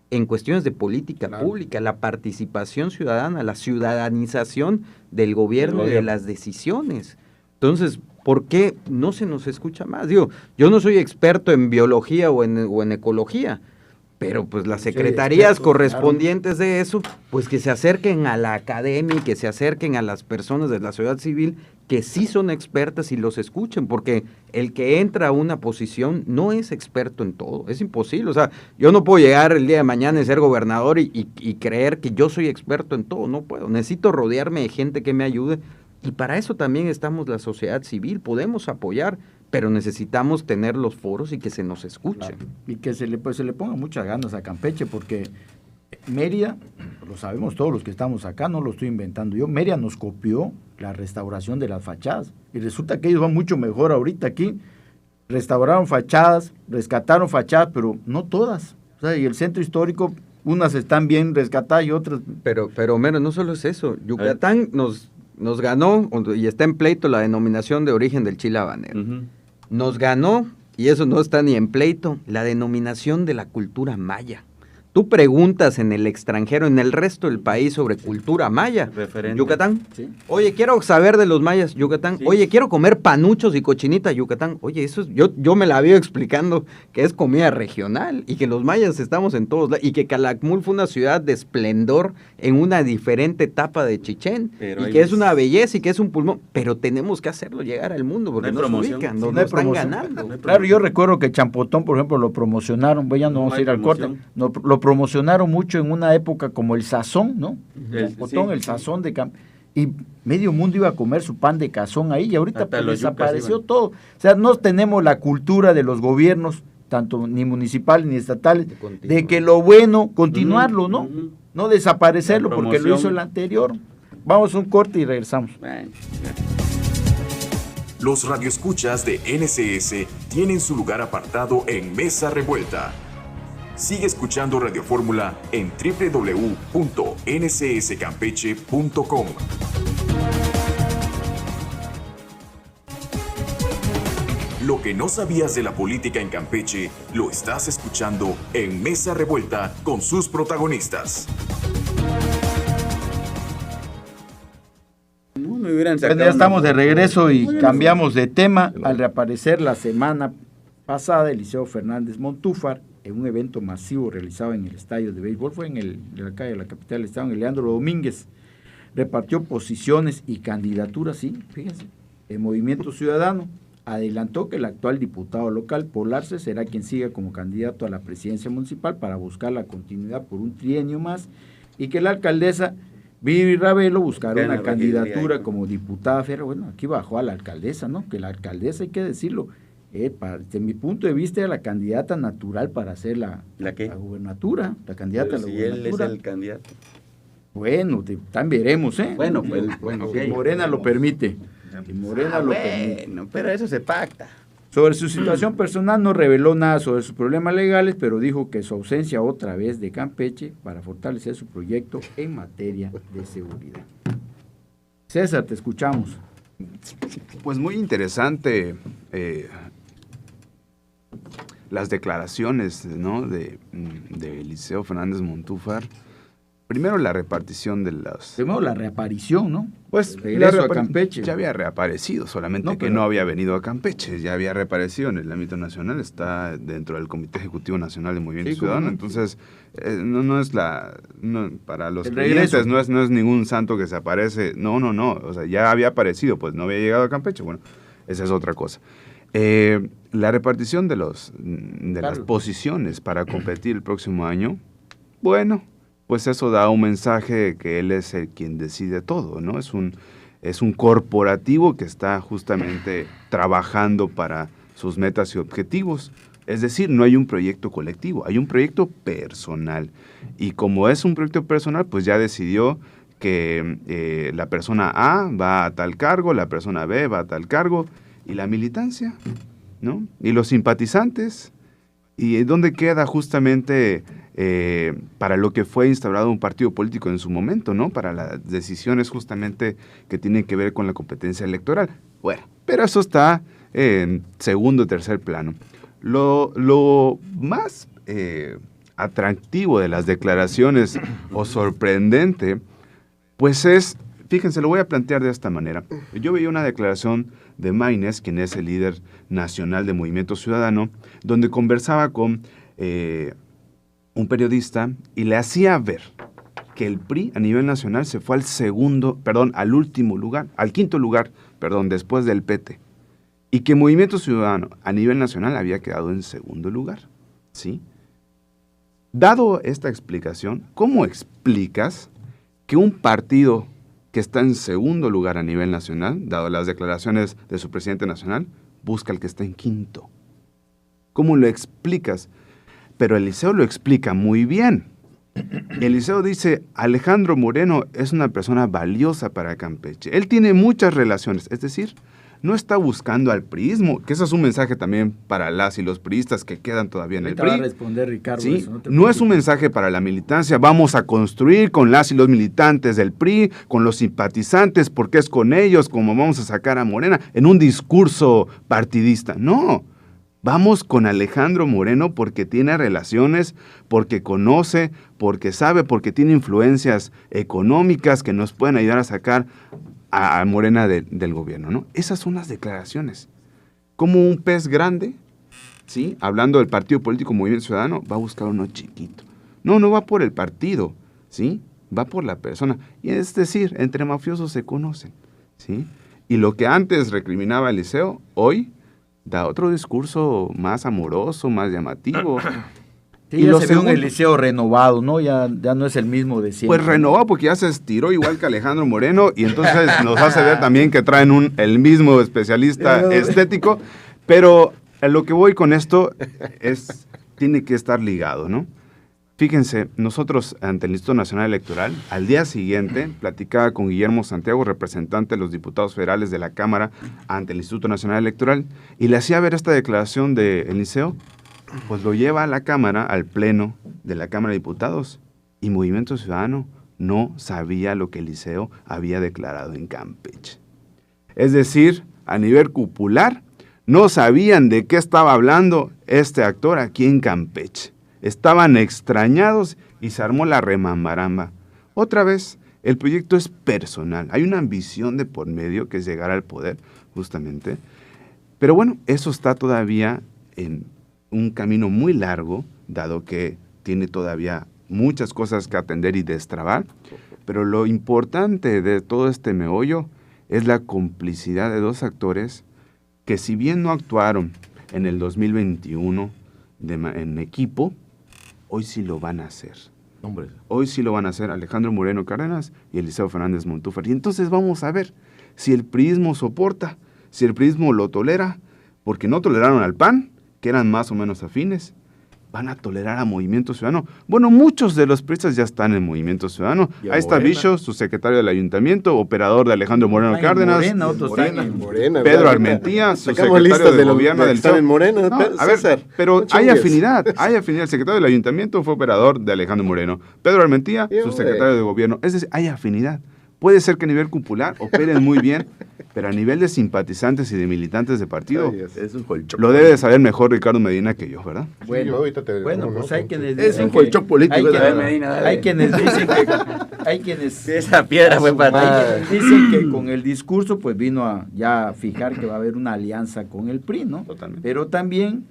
en cuestiones de política pública, la participación ciudadana, la ciudadanización del gobierno y de las decisiones. Entonces, ¿por qué no se nos escucha más? Digo, yo no soy experto en biología o en ecología, pero pues las secretarías expertos, correspondientes de eso, pues que se acerquen a la academia y que se acerquen a las personas de la sociedad civil que sí son expertas y los escuchen, porque el que entra a una posición no es experto en todo, es imposible. O sea, yo no puedo llegar el día de mañana y ser gobernador y creer que yo soy experto en todo, no puedo. Necesito rodearme de gente que me ayude. Y para eso también estamos la sociedad civil, podemos apoyar, pero necesitamos tener los foros y que se nos escuche. Claro. Y que se le ponga muchas ganas a Campeche, porque Mérida, lo sabemos todos los que estamos acá, no lo estoy inventando yo, Mérida nos copió la restauración de las fachadas, y resulta que ellos van mucho mejor ahorita aquí, restauraron fachadas, rescataron fachadas, pero no todas. O sea, y el centro histórico, unas están bien rescatadas y otras... Pero Homero, no solo es eso, Yucatán nos ganó y está en pleito la denominación de origen del chile habanero. Ujú. Nos ganó, y eso no está ni en pleito, la denominación de la cultura maya. Tú preguntas en el extranjero, en el resto del país sobre cultura maya. Referente. Yucatán. Sí. Oye, quiero saber de los mayas, Yucatán. Sí. Oye, quiero comer panuchos y cochinita, Yucatán. Oye, eso es, yo me la veo explicando que es comida regional y que los mayas estamos en todos lados y que Calakmul fue una ciudad de esplendor en una diferente etapa de Chichén Pero y hay que es veces- una belleza y que es un pulmón, pero tenemos que hacerlo llegar al mundo porque No hay no se promoción. ubican, Sí, no no hay están promoción. ganando. No hay Claro, yo recuerdo que Champotón, por ejemplo, lo promocionaron, ya no No vamos a hay ir al corte, promoción. lo promocionaron mucho en una época como el Sazón, ¿no? Champotón, sí, el sí. Sazón de y medio mundo iba a comer su pan de cazón ahí, y ahorita Hasta pues, los yucas desapareció iban. todo. O sea, no tenemos la cultura de los gobiernos, tanto ni municipales ni estatales, De continuar. de que lo bueno, continuarlo, ¿no? Ujú. No desaparecerlo La porque lo promoción. hizo el anterior. Vamos a un corte y regresamos. Bueno, Los radioescuchas de NCS tienen su lugar apartado en Mesa Revuelta. Sigue escuchando Radio Fórmula en www.ncscampeche.com. Lo que no sabías de la política en Campeche lo estás escuchando en Mesa Revuelta con sus protagonistas. me hubieran sacado. Bueno, ya estamos una de foto. regreso y cambiamos de tema. Al reaparecer la semana pasada, Eliseo Fernández Montúfar, en un evento masivo realizado en el estadio de béisbol, fue en la calle de la capital del estado, en el Leandro Domínguez, repartió posiciones y candidaturas, sí, fíjense, el Movimiento Ciudadano adelantó que el actual diputado local, Paul Arce, será quien siga como candidato a la presidencia municipal para buscar la continuidad por un trienio más, y que la alcaldesa Vivi Ravelo buscará Gana una la regiduría candidatura ahí. como diputada federal. Bueno, aquí bajó a la alcaldesa, ¿no? Que la alcaldesa, hay que decirlo, desde mi punto de vista, era la candidata natural para hacer la qué? la gubernatura, la candidata Pero a la si él es gubernatura. el candidato. Bueno, también veremos, ¿eh? Bueno, pues, bueno, Si ok. Morena lo permite. Si Morena lo permite. Bueno, pero eso se pacta. Sobre su situación personal no reveló nada sobre sus problemas legales, pero dijo que su ausencia otra vez de Campeche para fortalecer su proyecto en materia de seguridad. César, te escuchamos. Pues muy interesante las declaraciones, ¿no?, de Eliseo Fernández Montúfar. Primero la repartición de los... Primero la reaparición, ¿no? Pues Regreso a Campeche. ya había reaparecido, solamente No, que pero- no había venido a Campeche, ya había reaparecido en el ámbito nacional, está dentro del Comité Ejecutivo Nacional de Movimiento Sí, cómo Ciudadano, no. entonces no es para los El creyentes regreso. no es ningún santo que se aparece, no, o sea, ya había aparecido, pues no había llegado a Campeche, bueno, esa es otra cosa. La repartición de las Claro. posiciones para competir el próximo año, bueno, pues eso da un mensaje de que él es el quien decide todo, ¿no? Es un corporativo que está justamente trabajando para sus metas y objetivos. Es decir, no hay un proyecto colectivo, hay un proyecto personal. Y como es un proyecto personal, pues ya decidió que la persona A va a tal cargo, la persona B va a tal cargo, y la militancia, ¿no? Y los simpatizantes. ¿Y dónde queda justamente para lo que fue instaurado un partido político en su momento, ¿no? Para las decisiones justamente que tienen que ver con la competencia electoral? Bueno, pero eso está en segundo o tercer plano. Lo más atractivo de las declaraciones o sorprendente, pues es, fíjense, lo voy a plantear de esta manera. Yo veía una declaración de Maynez, quien es el líder nacional de Movimiento Ciudadano, donde conversaba con un periodista y le hacía ver que el PRI a nivel nacional se fue al último lugar, al quinto lugar, después del PT, y que Movimiento Ciudadano a nivel nacional había quedado en segundo lugar, ¿sí? Dado esta explicación, ¿cómo explicas que un partido que está en segundo lugar a nivel nacional, dado las declaraciones de su presidente nacional, busca al que está en quinto? ¿Cómo lo explicas? Pero Eliseo lo explica muy bien. Eliseo dice, Alejandro Moreno es una persona valiosa para Campeche. Él tiene muchas relaciones, es decir, no está buscando al priismo, que eso es un mensaje también para las y los priistas que quedan todavía en el Ahorita va a PRI. responder Ricardo. Sí, eso, te no es un preocupes. mensaje para la militancia, vamos a construir con las y los militantes del PRI, con los simpatizantes, porque es con ellos como vamos a sacar a Morena, en un discurso partidista. No, vamos con Alejandro Moreno porque tiene relaciones, porque conoce, porque sabe, porque tiene influencias económicas que nos pueden ayudar a sacar a Morena del gobierno, ¿no? Esas son las declaraciones. Como un pez grande, ¿sí?, hablando del partido político Movimiento Ciudadano, va a buscar uno chiquito. No va por el partido, ¿sí? Va por la persona. Y es decir, entre mafiosos se conocen, ¿sí? Y lo que antes recriminaba Eliseo, hoy da otro discurso más amoroso, más llamativo. Sí, Y ya lo se ve un segundo- Eliseo renovado, ¿no? Ya no es el mismo de siempre. Pues renovado porque ya se estiró igual que Alejandro Moreno y entonces nos hace ver también que traen el mismo especialista estético, pero a lo que voy con esto tiene que estar ligado, ¿no? Fíjense, nosotros ante el Instituto Nacional Electoral, al día siguiente, platicaba con Guillermo Santiago, representante de los diputados federales de la Cámara ante el Instituto Nacional Electoral, y le hacía ver esta declaración de Eliseo, pues lo lleva a la Cámara, al Pleno de la Cámara de Diputados, y Movimiento Ciudadano no sabía lo que Eliseo había declarado en Campeche. Es decir, a nivel cupular, no sabían de qué estaba hablando este actor aquí en Campeche. Estaban extrañados y se armó la remambaramba. Otra vez, El proyecto es personal. Hay una ambición de por medio que es llegar al poder, justamente. Pero bueno, eso está todavía en un camino muy largo, dado que tiene todavía muchas cosas que atender y destrabar. Pero lo importante de todo este meollo es la complicidad de dos actores que, si bien no actuaron en el 2021 en equipo, hoy sí lo van a hacer. Hombre. Hoy sí lo van a hacer Alejandro Moreno Cárdenas y Eliseo Fernández Montúfar. Y entonces vamos a ver si el priismo soporta, si el priismo lo tolera, porque no toleraron al PAN, que eran más o menos afines. Van a tolerar a Movimiento Ciudadano. Bueno, muchos de los priistas ya están en Movimiento Ciudadano. Ahí está Bicho, su secretario del ayuntamiento, operador de Alejandro Moreno Cárdenas. Morena, otros Morena, Pedro ¿verdad? Armentía, su Sacamos secretario listas del de gobierno del están en Morena. No, a ver, pero hay afinidad. El secretario del ayuntamiento fue operador de Alejandro Moreno. Pedro Armentía, su secretario de gobierno. Es decir, hay afinidad. Puede ser que a nivel cupular operen muy bien, pero a nivel de simpatizantes y de militantes de partido, Es un colchón. lo debe de saber mejor Ricardo Medina que yo, ¿verdad? Bueno, ahorita te- bueno, no, pues no, hay no, quienes Es dicen un colchón político. hay es quienes- verdad. Medina, dale. hay quienes dicen que hay quienes Esa piedra fue para hay quienes dicen que con el discurso pues vino a ya fijar que va a haber una alianza con el PRI, ¿no? Totalmente. Pero también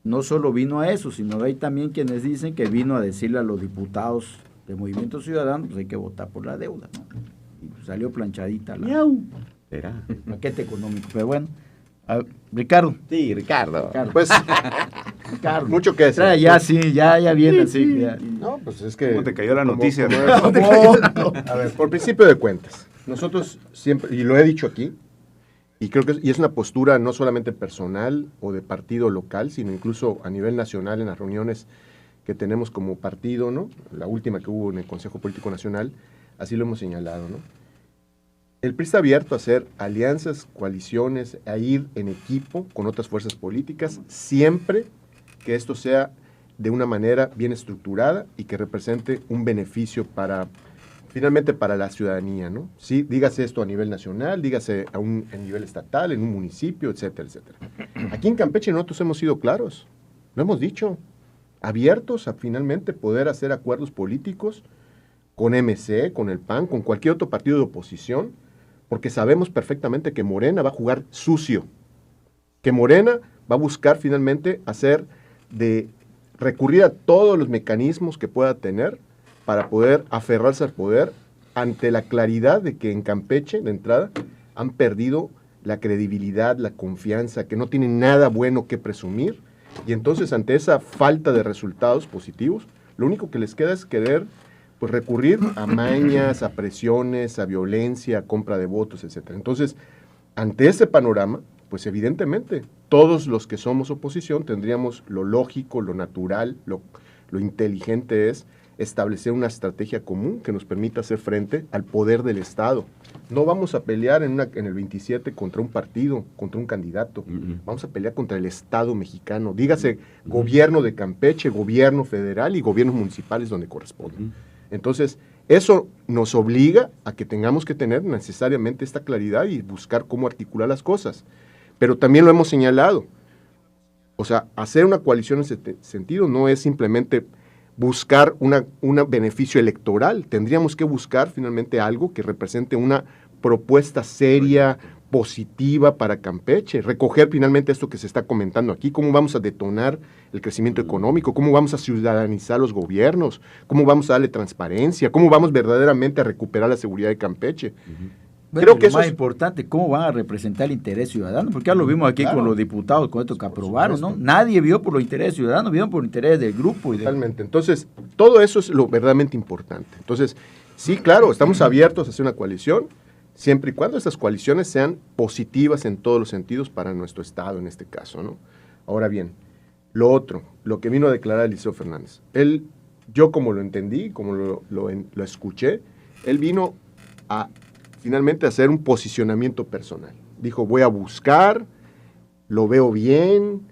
no solo vino a eso, sino hay también quienes dicen que vino a decirle a los diputados de Movimiento Ciudadano pues hay que votar por la deuda, ¿no? Y pues, salió planchadita la Será. paquete económico. Pero bueno, Ricardo, Sí, Ricardo. Pues, Ricardo. mucho que decir. Trae ya sí, ya viene así. Ya. No, pues es que... ¿Cómo te cayó la como- noticia? A ver, por principio de cuentas, nosotros siempre, y lo he dicho aquí, y creo que es una postura no solamente personal o de partido local, sino incluso a nivel nacional en las reuniones que tenemos como partido, ¿no? La última que hubo en el Consejo Político Nacional, así lo hemos señalado, ¿no? El PRI está abierto a hacer alianzas, coaliciones, a ir en equipo con otras fuerzas políticas, siempre que esto sea de una manera bien estructurada y que represente un beneficio para, finalmente, para la ciudadanía, ¿no? Sí, dígase esto a nivel nacional, dígase a nivel estatal, en un municipio, etcétera, etcétera. Aquí en Campeche nosotros hemos sido claros, lo hemos dicho, abiertos a finalmente poder hacer acuerdos políticos con MC, con el PAN, con cualquier otro partido de oposición, porque sabemos perfectamente que Morena va a jugar sucio, que Morena va a buscar finalmente recurrir a todos los mecanismos que pueda tener para poder aferrarse al poder ante la claridad de que en Campeche, de entrada, han perdido la credibilidad, la confianza, que no tienen nada bueno que presumir, y entonces ante esa falta de resultados positivos, lo único que les queda es querer pues recurrir a mañas, a presiones, a violencia, a compra de votos, etc. Entonces, ante ese panorama, pues evidentemente todos los que somos oposición tendríamos lo lógico, lo natural, lo inteligente es establecer una estrategia común que nos permita hacer frente al poder del Estado. No vamos a pelear en el 27 contra un partido, contra un candidato. Vamos a pelear contra el Estado mexicano. Dígase gobierno de Campeche, gobierno federal y gobiernos municipales donde corresponde. Entonces, eso nos obliga a que tengamos que tener necesariamente esta claridad y buscar cómo articular las cosas. Pero también lo hemos señalado. O sea, hacer una coalición en ese sentido no es simplemente buscar un beneficio electoral. Tendríamos que buscar finalmente algo que represente una propuesta seria, positiva para Campeche, recoger finalmente esto que se está comentando aquí, cómo vamos a detonar el crecimiento económico, cómo vamos a ciudadanizar los gobiernos, cómo vamos a darle transparencia, cómo vamos verdaderamente a recuperar la seguridad de Campeche. Bueno, Creo que lo eso más es- importante, ¿cómo van a representar el interés ciudadano? Porque ya lo vimos aquí Claro. con los diputados, con esto que aprobaron, ¿no? supuesto. Nadie vio por los intereses ciudadanos, vieron por los intereses del grupo. Y Totalmente. Entonces, todo eso es lo verdaderamente importante. Entonces, sí, claro, estamos abiertos a hacer una coalición, siempre y cuando estas coaliciones sean positivas en todos los sentidos para nuestro Estado, en este caso, ¿no? Ahora bien, lo otro, lo que vino a declarar Eliseo Fernández. Yo como lo entendí, como lo escuché, él vino a finalmente hacer un posicionamiento personal. Dijo, voy a buscar, lo veo bien,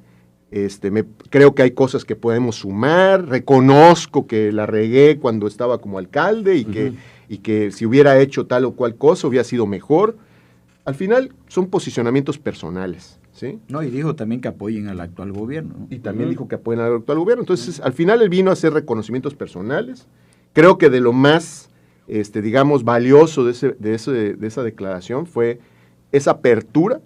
creo que hay cosas que podemos sumar, reconozco que la regué cuando estaba como alcalde y que si hubiera hecho tal o cual cosa hubiera sido mejor. Al final son posicionamientos personales, ¿sí? No, y dijo también que apoyen al actual gobierno, ¿no? Y también dijo que apoyan al actual gobierno. Entonces, al final él vino a hacer reconocimientos personales. Creo que de lo más digamos, valioso de esa declaración fue esa apertura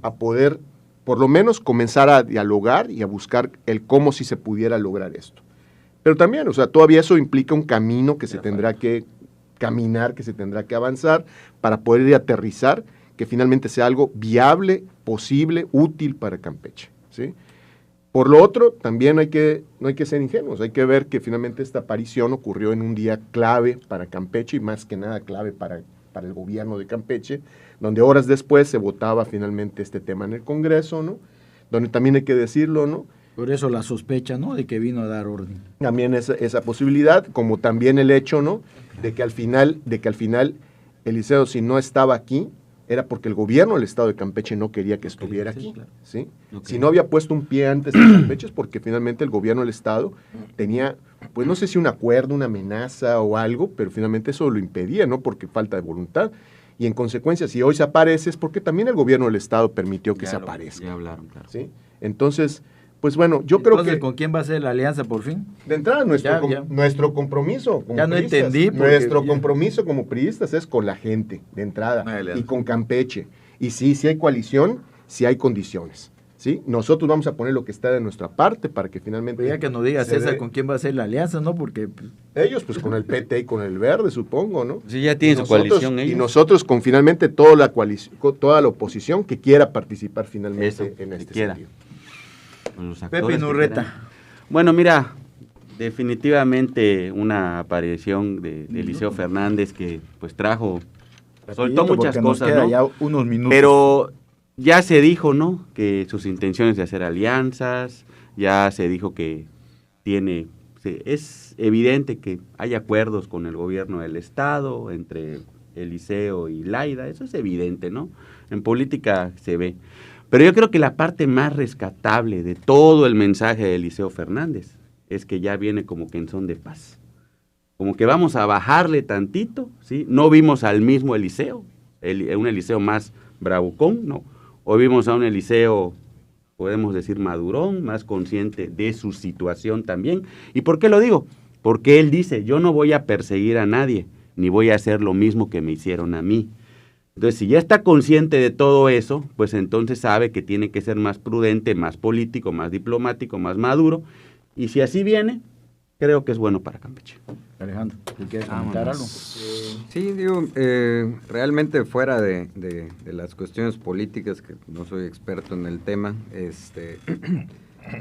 a poder, por lo menos, comenzar a dialogar y a buscar el cómo si se pudiera lograr esto. Pero también, o sea, todavía eso implica un camino que se tendrá que caminar, que se tendrá que avanzar para poder ir a aterrizar, que finalmente sea algo viable, posible, útil para Campeche, ¿sí? Por lo otro, también no hay que ser ingenuos, hay que ver que finalmente esta aparición ocurrió en un día clave para Campeche y más que nada clave para el gobierno de Campeche, donde horas después se votaba finalmente este tema en el Congreso, ¿no? Donde también hay que decirlo, ¿no? Por eso la sospecha, ¿no?, de que vino a dar orden. También esa posibilidad, como también el hecho, ¿no?, de que al final Eliseo, si no estaba aquí, era porque el gobierno del estado de Campeche no quería que estuviera aquí, claro. ¿Sí? Okay. Si no había puesto un pie antes en Campeche es porque finalmente el gobierno del estado tenía, pues no sé si un acuerdo, una amenaza o algo, pero finalmente eso lo impedía, ¿no?, porque falta de voluntad. Y en consecuencia, si hoy se aparece es porque también el gobierno del estado permitió que se aparezca. Ya hablaron, claro. ¿Sí? Entonces, pues bueno, yo Entonces, creo que... ¿con quién va a ser la alianza por fin? De entrada, nuestro compromiso como ya no priistas, entendí. Nuestro compromiso como priistas es con la gente, de entrada, y con Campeche. Y sí hay coalición, sí hay condiciones. ¿Sí? Nosotros vamos a poner lo que está de nuestra parte para que finalmente... Pero ya que nos diga César con quién va a ser la alianza, ¿no? Porque... Ellos, pues con el PT y con el Verde, supongo, ¿no? Sí, ya tienen su coalición ellos. Y nosotros con finalmente toda la coalición, toda la oposición que quiera participar finalmente en este sentido. Pepe Nurreta. Bueno, mira, definitivamente una aparición de Eliseo Fernández que pues soltó muchas cosas, ¿no? Ya unos minutos. Pero ya se dijo, ¿no?, que sus intenciones de hacer alianzas, ya se dijo que es evidente que hay acuerdos con el gobierno del estado, entre Eliseo y Laida, eso es evidente, ¿no? En política se ve. Pero yo creo que la parte más rescatable de todo el mensaje de Eliseo Fernández es que ya viene como que en son de paz. Como que vamos a bajarle tantito, ¿sí? No vimos al mismo Eliseo, un Eliseo más bravucón, no. Hoy vimos a un Eliseo, podemos decir, madurón, más consciente de su situación también. ¿Y por qué lo digo? Porque él dice, yo no voy a perseguir a nadie, ni voy a hacer lo mismo que me hicieron a mí. Entonces, si ya está consciente de todo eso, pues entonces sabe que tiene que ser más prudente, más político, más diplomático, más maduro. Y si así viene, creo que es bueno para Campeche. Alejandro, ¿tú quieres comentar algo? Sí, digo, realmente fuera de las cuestiones políticas, que no soy experto en el tema,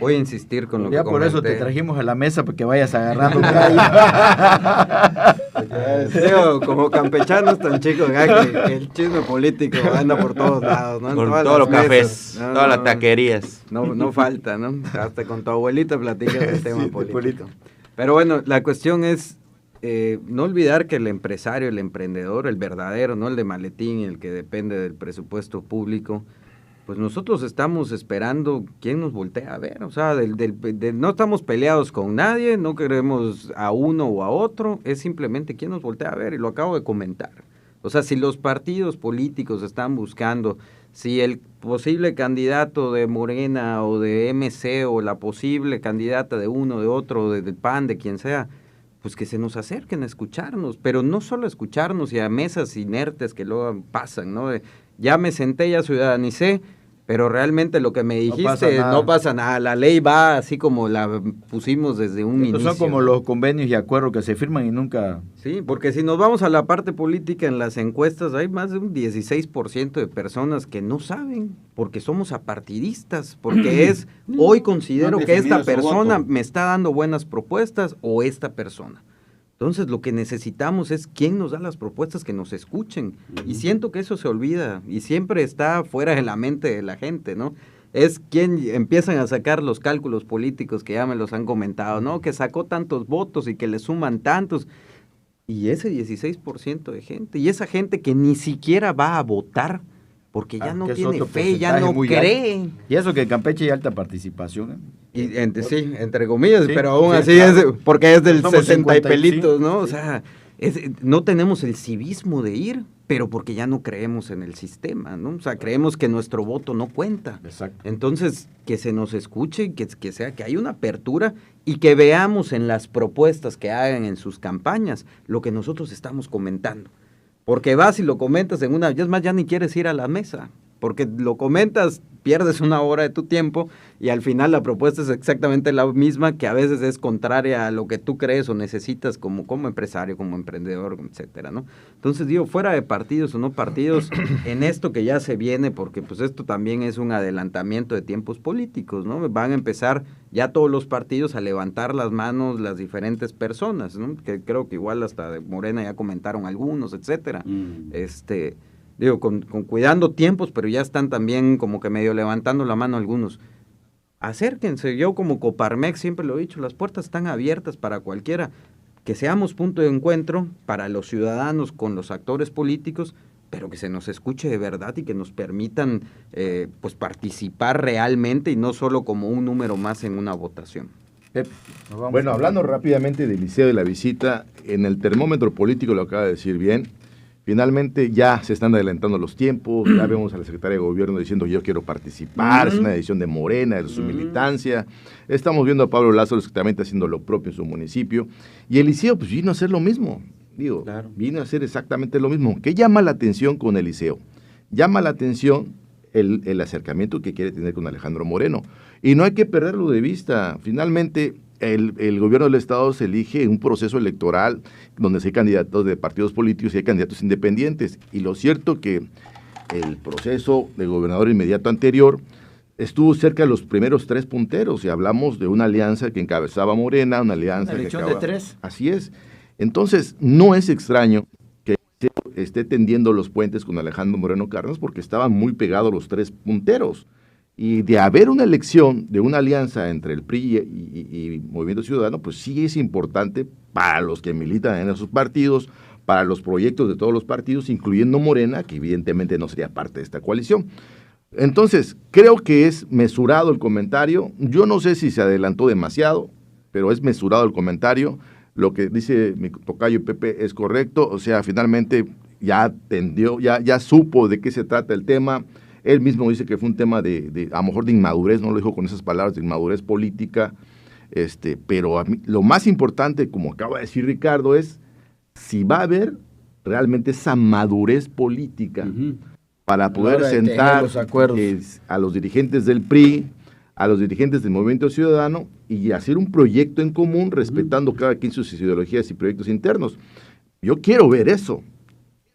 voy a insistir con lo que comenté. Ya por eso te trajimos a la mesa, para que vayas agarrando. Digo, como campechanos tan chicos, que el chisme político anda por todos lados, ¿no? Por todos los cafés, todas las taquerías. No falta, ¿no? Hasta con tu abuelita platicas del tema político. Pero bueno, la cuestión es no olvidar que el empresario, el emprendedor, el verdadero, no el de maletín, el que depende del presupuesto público, pues nosotros estamos esperando quién nos voltea a ver. O sea, no estamos peleados con nadie, no queremos a uno o a otro, es simplemente quién nos voltea a ver, y lo acabo de comentar. O sea, si los partidos políticos están buscando, si el posible candidato de Morena o de MC o la posible candidata de uno, de otro, del PAN, de quien sea, pues que se nos acerquen a escucharnos, pero no solo a escucharnos y a mesas inertes que luego pasan, ¿no? Ya me senté, ya ciudadanicé, pero realmente lo que me dijiste no pasa nada. La ley va así como la pusimos desde un inicio. Son como los convenios y acuerdos que se firman y nunca... Sí, porque si nos vamos a la parte política, en las encuestas hay más de un 16% de personas que no saben, porque somos apartidistas, porque hoy considero que esta persona me está dando buenas propuestas o esta persona. Entonces, lo que necesitamos es quién nos da las propuestas, que nos escuchen. Y siento que eso se olvida y siempre está fuera de la mente de la gente, ¿no? Es quien empiezan a sacar los cálculos políticos que ya me los han comentado, ¿no? Que sacó tantos votos y que le suman tantos. Y ese 16% de gente, y esa gente que ni siquiera va a votar, porque ya no tiene fe, ya no cree. Alto. Y eso que en Campeche hay alta participación, ¿eh? Sí, entre comillas, sí, pero aún así claro. Porque es del 60 y pelitos, ¿no? O sea, no tenemos el civismo de ir, pero porque ya no creemos en el sistema, ¿no? O sea, creemos que nuestro voto no cuenta. Exacto. Entonces, que se nos escuche, que haya una apertura y que veamos en las propuestas que hagan en sus campañas lo que nosotros estamos comentando. Porque vas y lo comentas en una, es más, ya ni quieres ir a la mesa, porque lo comentas, pierdes una hora de tu tiempo y al final la propuesta es exactamente la misma, que a veces es contraria a lo que tú crees o necesitas como empresario, como emprendedor, etcétera, ¿no? Entonces digo, fuera de partidos o no partidos, en esto que ya se viene, porque pues esto también es un adelantamiento de tiempos políticos, ¿no? Van a empezar ya todos los partidos a levantar las manos las diferentes personas, ¿no? Que creo que igual hasta de Morena ya comentaron algunos, etcétera. Digo, con cuidando tiempos, pero ya están también como que medio levantando la mano algunos. Acérquense, yo como Coparmex siempre lo he dicho, las puertas están abiertas para cualquiera, que seamos punto de encuentro para los ciudadanos con los actores políticos, pero que se nos escuche de verdad y que nos permitan pues participar realmente y no solo como un número más en una votación. Bueno, hablando rápidamente del Liceo de la Visita, en el termómetro político lo acaba de decir bien. Finalmente ya se están adelantando los tiempos, ya vemos a la secretaria de Gobierno diciendo yo quiero participar, es una decisión de Morena, de su militancia. Estamos viendo a Pablo Lázaro también haciendo lo propio en su municipio. Y el Liceo pues vino a hacer lo mismo, vino a hacer exactamente lo mismo. ¿Qué llama la atención con el Liceo? Llama la atención el acercamiento que quiere tener con Alejandro Moreno. Y no hay que perderlo de vista. Finalmente el gobierno del Estado se elige en un proceso electoral donde hay candidatos de partidos políticos y hay candidatos independientes. Y lo cierto que el proceso de gobernador inmediato anterior estuvo cerca de los primeros 3 punteros y hablamos de una alianza que encabezaba Morena, una alianza una elección que acaba... de 3. Así es. Entonces, no es extraño que esté tendiendo los puentes con Alejandro Moreno Cárdenas porque estaban muy pegados los 3 punteros. Y de haber una elección de una alianza entre el PRI y Movimiento Ciudadano, pues sí es importante para los que militan en esos partidos, para los proyectos de todos los partidos, incluyendo Morena, que evidentemente no sería parte de esta coalición. Entonces, creo que es mesurado el comentario. Yo no sé si se adelantó demasiado, pero es mesurado el comentario. Lo que dice mi tocayo Pepe es correcto. O sea, finalmente ya supo de qué se trata el tema. Él mismo dice que fue un tema de a lo mejor de inmadurez, no lo dijo con esas palabras, de inmadurez política, pero a mí, lo más importante, como acaba de decir Ricardo, es si va a haber realmente esa madurez política para poder sentar los acuerdos. A los dirigentes del PRI, a los dirigentes del Movimiento Ciudadano y hacer un proyecto en común respetando cada quien sus ideologías y proyectos internos. Yo quiero ver eso.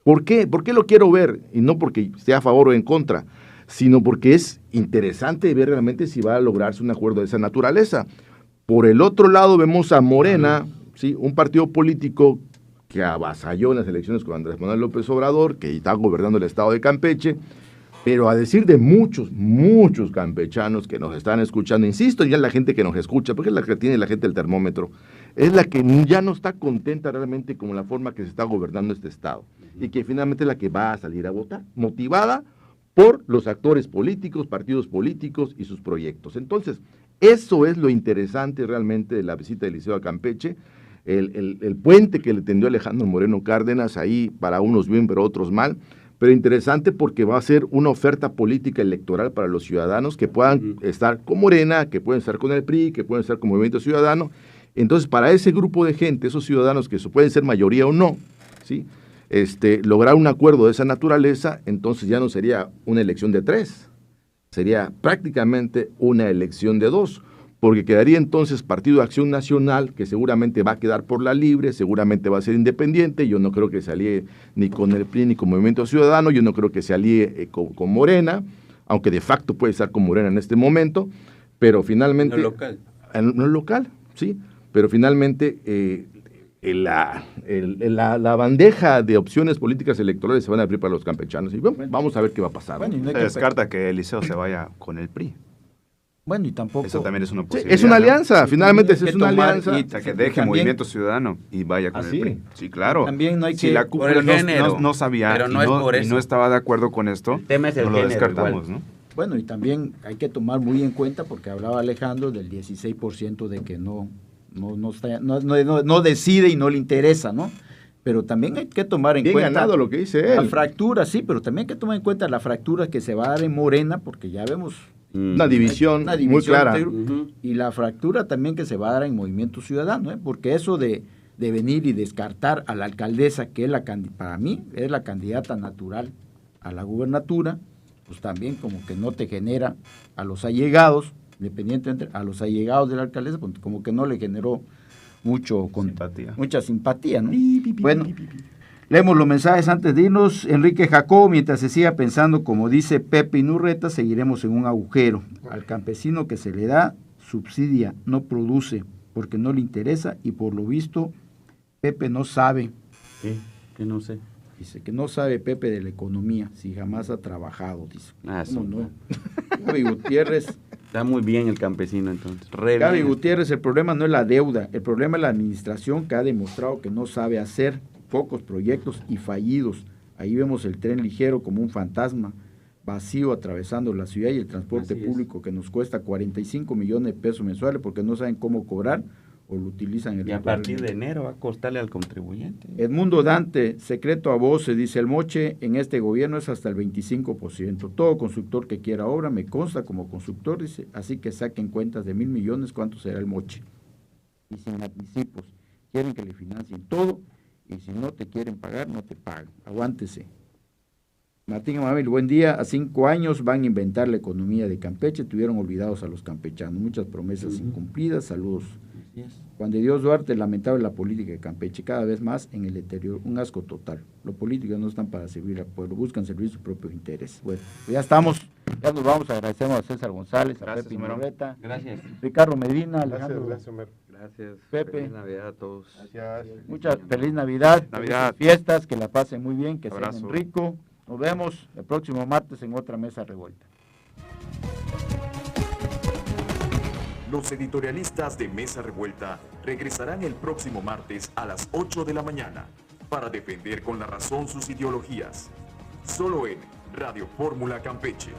¿Por qué? ¿Por qué lo quiero ver? Y no porque esté a favor o en contra, sino porque es interesante ver realmente si va a lograrse un acuerdo de esa naturaleza. Por el otro lado vemos a Morena, ¿sí? Un partido político que avasalló en las elecciones con Andrés Manuel López Obrador, que está gobernando el estado de Campeche, pero a decir de muchos campechanos que nos están escuchando, insisto, ya la gente que nos escucha, porque es la que tiene la gente del termómetro, es la que ya no está contenta realmente con la forma que se está gobernando este estado, y que finalmente es la que va a salir a votar, motivada por los actores políticos, partidos políticos y sus proyectos. Entonces, eso es lo interesante realmente de la visita del Liceo a Campeche, el puente que le tendió Alejandro Moreno Cárdenas, ahí para unos bien, pero otros mal, pero interesante porque va a ser una oferta política electoral para los ciudadanos que puedan estar con Morena, que pueden estar con el PRI, que pueden estar con Movimiento Ciudadano. Entonces, para ese grupo de gente, esos ciudadanos que pueden ser mayoría o no, ¿sí? Lograr un acuerdo de esa naturaleza, entonces ya no sería una elección de 3, sería prácticamente una elección de 2, porque quedaría entonces Partido de Acción Nacional, que seguramente va a quedar por la libre, seguramente va a ser independiente. Yo no creo que se alíe ni con el PRI ni con Movimiento Ciudadano, yo no creo que se alíe con Morena, aunque de facto puede estar con Morena en este momento, pero finalmente... No local. No local, sí, pero finalmente la bandeja de opciones políticas electorales se van a abrir para los campechanos, y bueno, vamos a ver qué va a pasar. Bueno, y no hay Se que descarta que Eliseo se vaya con el PRI. Bueno, y tampoco... Eso también es una Sí, posibilidad. es una alianza, ¿no? finalmente Hay que es una tomar alianza. O sea, que deje También- Movimiento Ciudadano y vaya con ¿Ah, el sí? PRI. Sí, claro. También no hay Si que- la Por cúpula el género, no sabía pero y no es por y eso. no estaba de acuerdo con esto, El tema es el no lo género descartamos, igual. ¿no? Bueno, y también hay que tomar muy en cuenta, porque hablaba Alejandro del 16% de que no decide y no le interesa, ¿no? pero también hay que tomar en Bien cuenta ganado lo que dice la él. fractura, sí, pero también hay que tomar en cuenta la fractura que se va a dar en Morena, porque ya vemos Una división, una muy clara. y la fractura también que se va a dar en Movimiento Ciudadano, porque eso de venir y descartar a la alcaldesa, que es para mí es la candidata natural a la gubernatura, pues también como que no te genera a los allegados, independientemente a los allegados de la alcaldesa, pues como que no le generó mucha simpatía, ¿no? Bueno, leemos los mensajes antes de irnos. Enrique Jacob, mientras se siga pensando, como dice Pepe Inurreta, seguiremos en un agujero. Al campesino que se le da, subsidia, no produce, porque no le interesa y por lo visto Pepe no sabe. ¿Qué? Que no sé. Dice que no sabe Pepe de la economía, si jamás ha trabajado, dice. Ah, ¿Cómo sí. no? Gaby Gutiérrez. Está muy bien el campesino entonces. Gaby Gutiérrez, el problema no es la deuda, el problema es la administración que ha demostrado que no sabe hacer, pocos proyectos y fallidos. Ahí vemos el tren ligero como un fantasma vacío atravesando la ciudad y el transporte público que nos cuesta 45 millones de pesos mensuales porque no saben cómo cobrar o lo utilizan. Y a partir de enero va a costarle al contribuyente. Edmundo Dante, secreto a voces, dice: el moche en este gobierno es hasta el 25%. Todo constructor que quiera obra me consta como constructor, dice, así que saquen cuentas de 1,000 millones, ¿cuánto será el moche? Y sin anticipos, quieren que le financien todo y si no te quieren pagar, no te pagan. Aguántese. Martín Amabel, buen día. A 5 años van a inventar la economía de Campeche, tuvieron olvidados a los campechanos. Muchas promesas incumplidas. Saludos. Juan de Dios Duarte, lamentable la política de Campeche, cada vez más en el deterioro, un asco total. Los políticos no están para servir al pueblo, buscan servir sus propios intereses. Bueno, pues ya estamos, ya nos vamos, agradecemos a César González, a Pepe Inurreta, Gracias. Ricardo Medina, Alejandro, Gracias. Pepe. Feliz Navidad a todos. muchas feliz Navidad, Navidad. felices fiestas, que la pasen muy bien, que Abrazo. sean rico. Nos vemos el próximo martes en otra mesa revuelta. Los editorialistas de Mesa Revuelta regresarán el próximo martes a las 8 de la mañana para defender con la razón sus ideologías. Solo en Radio Fórmula Campeche.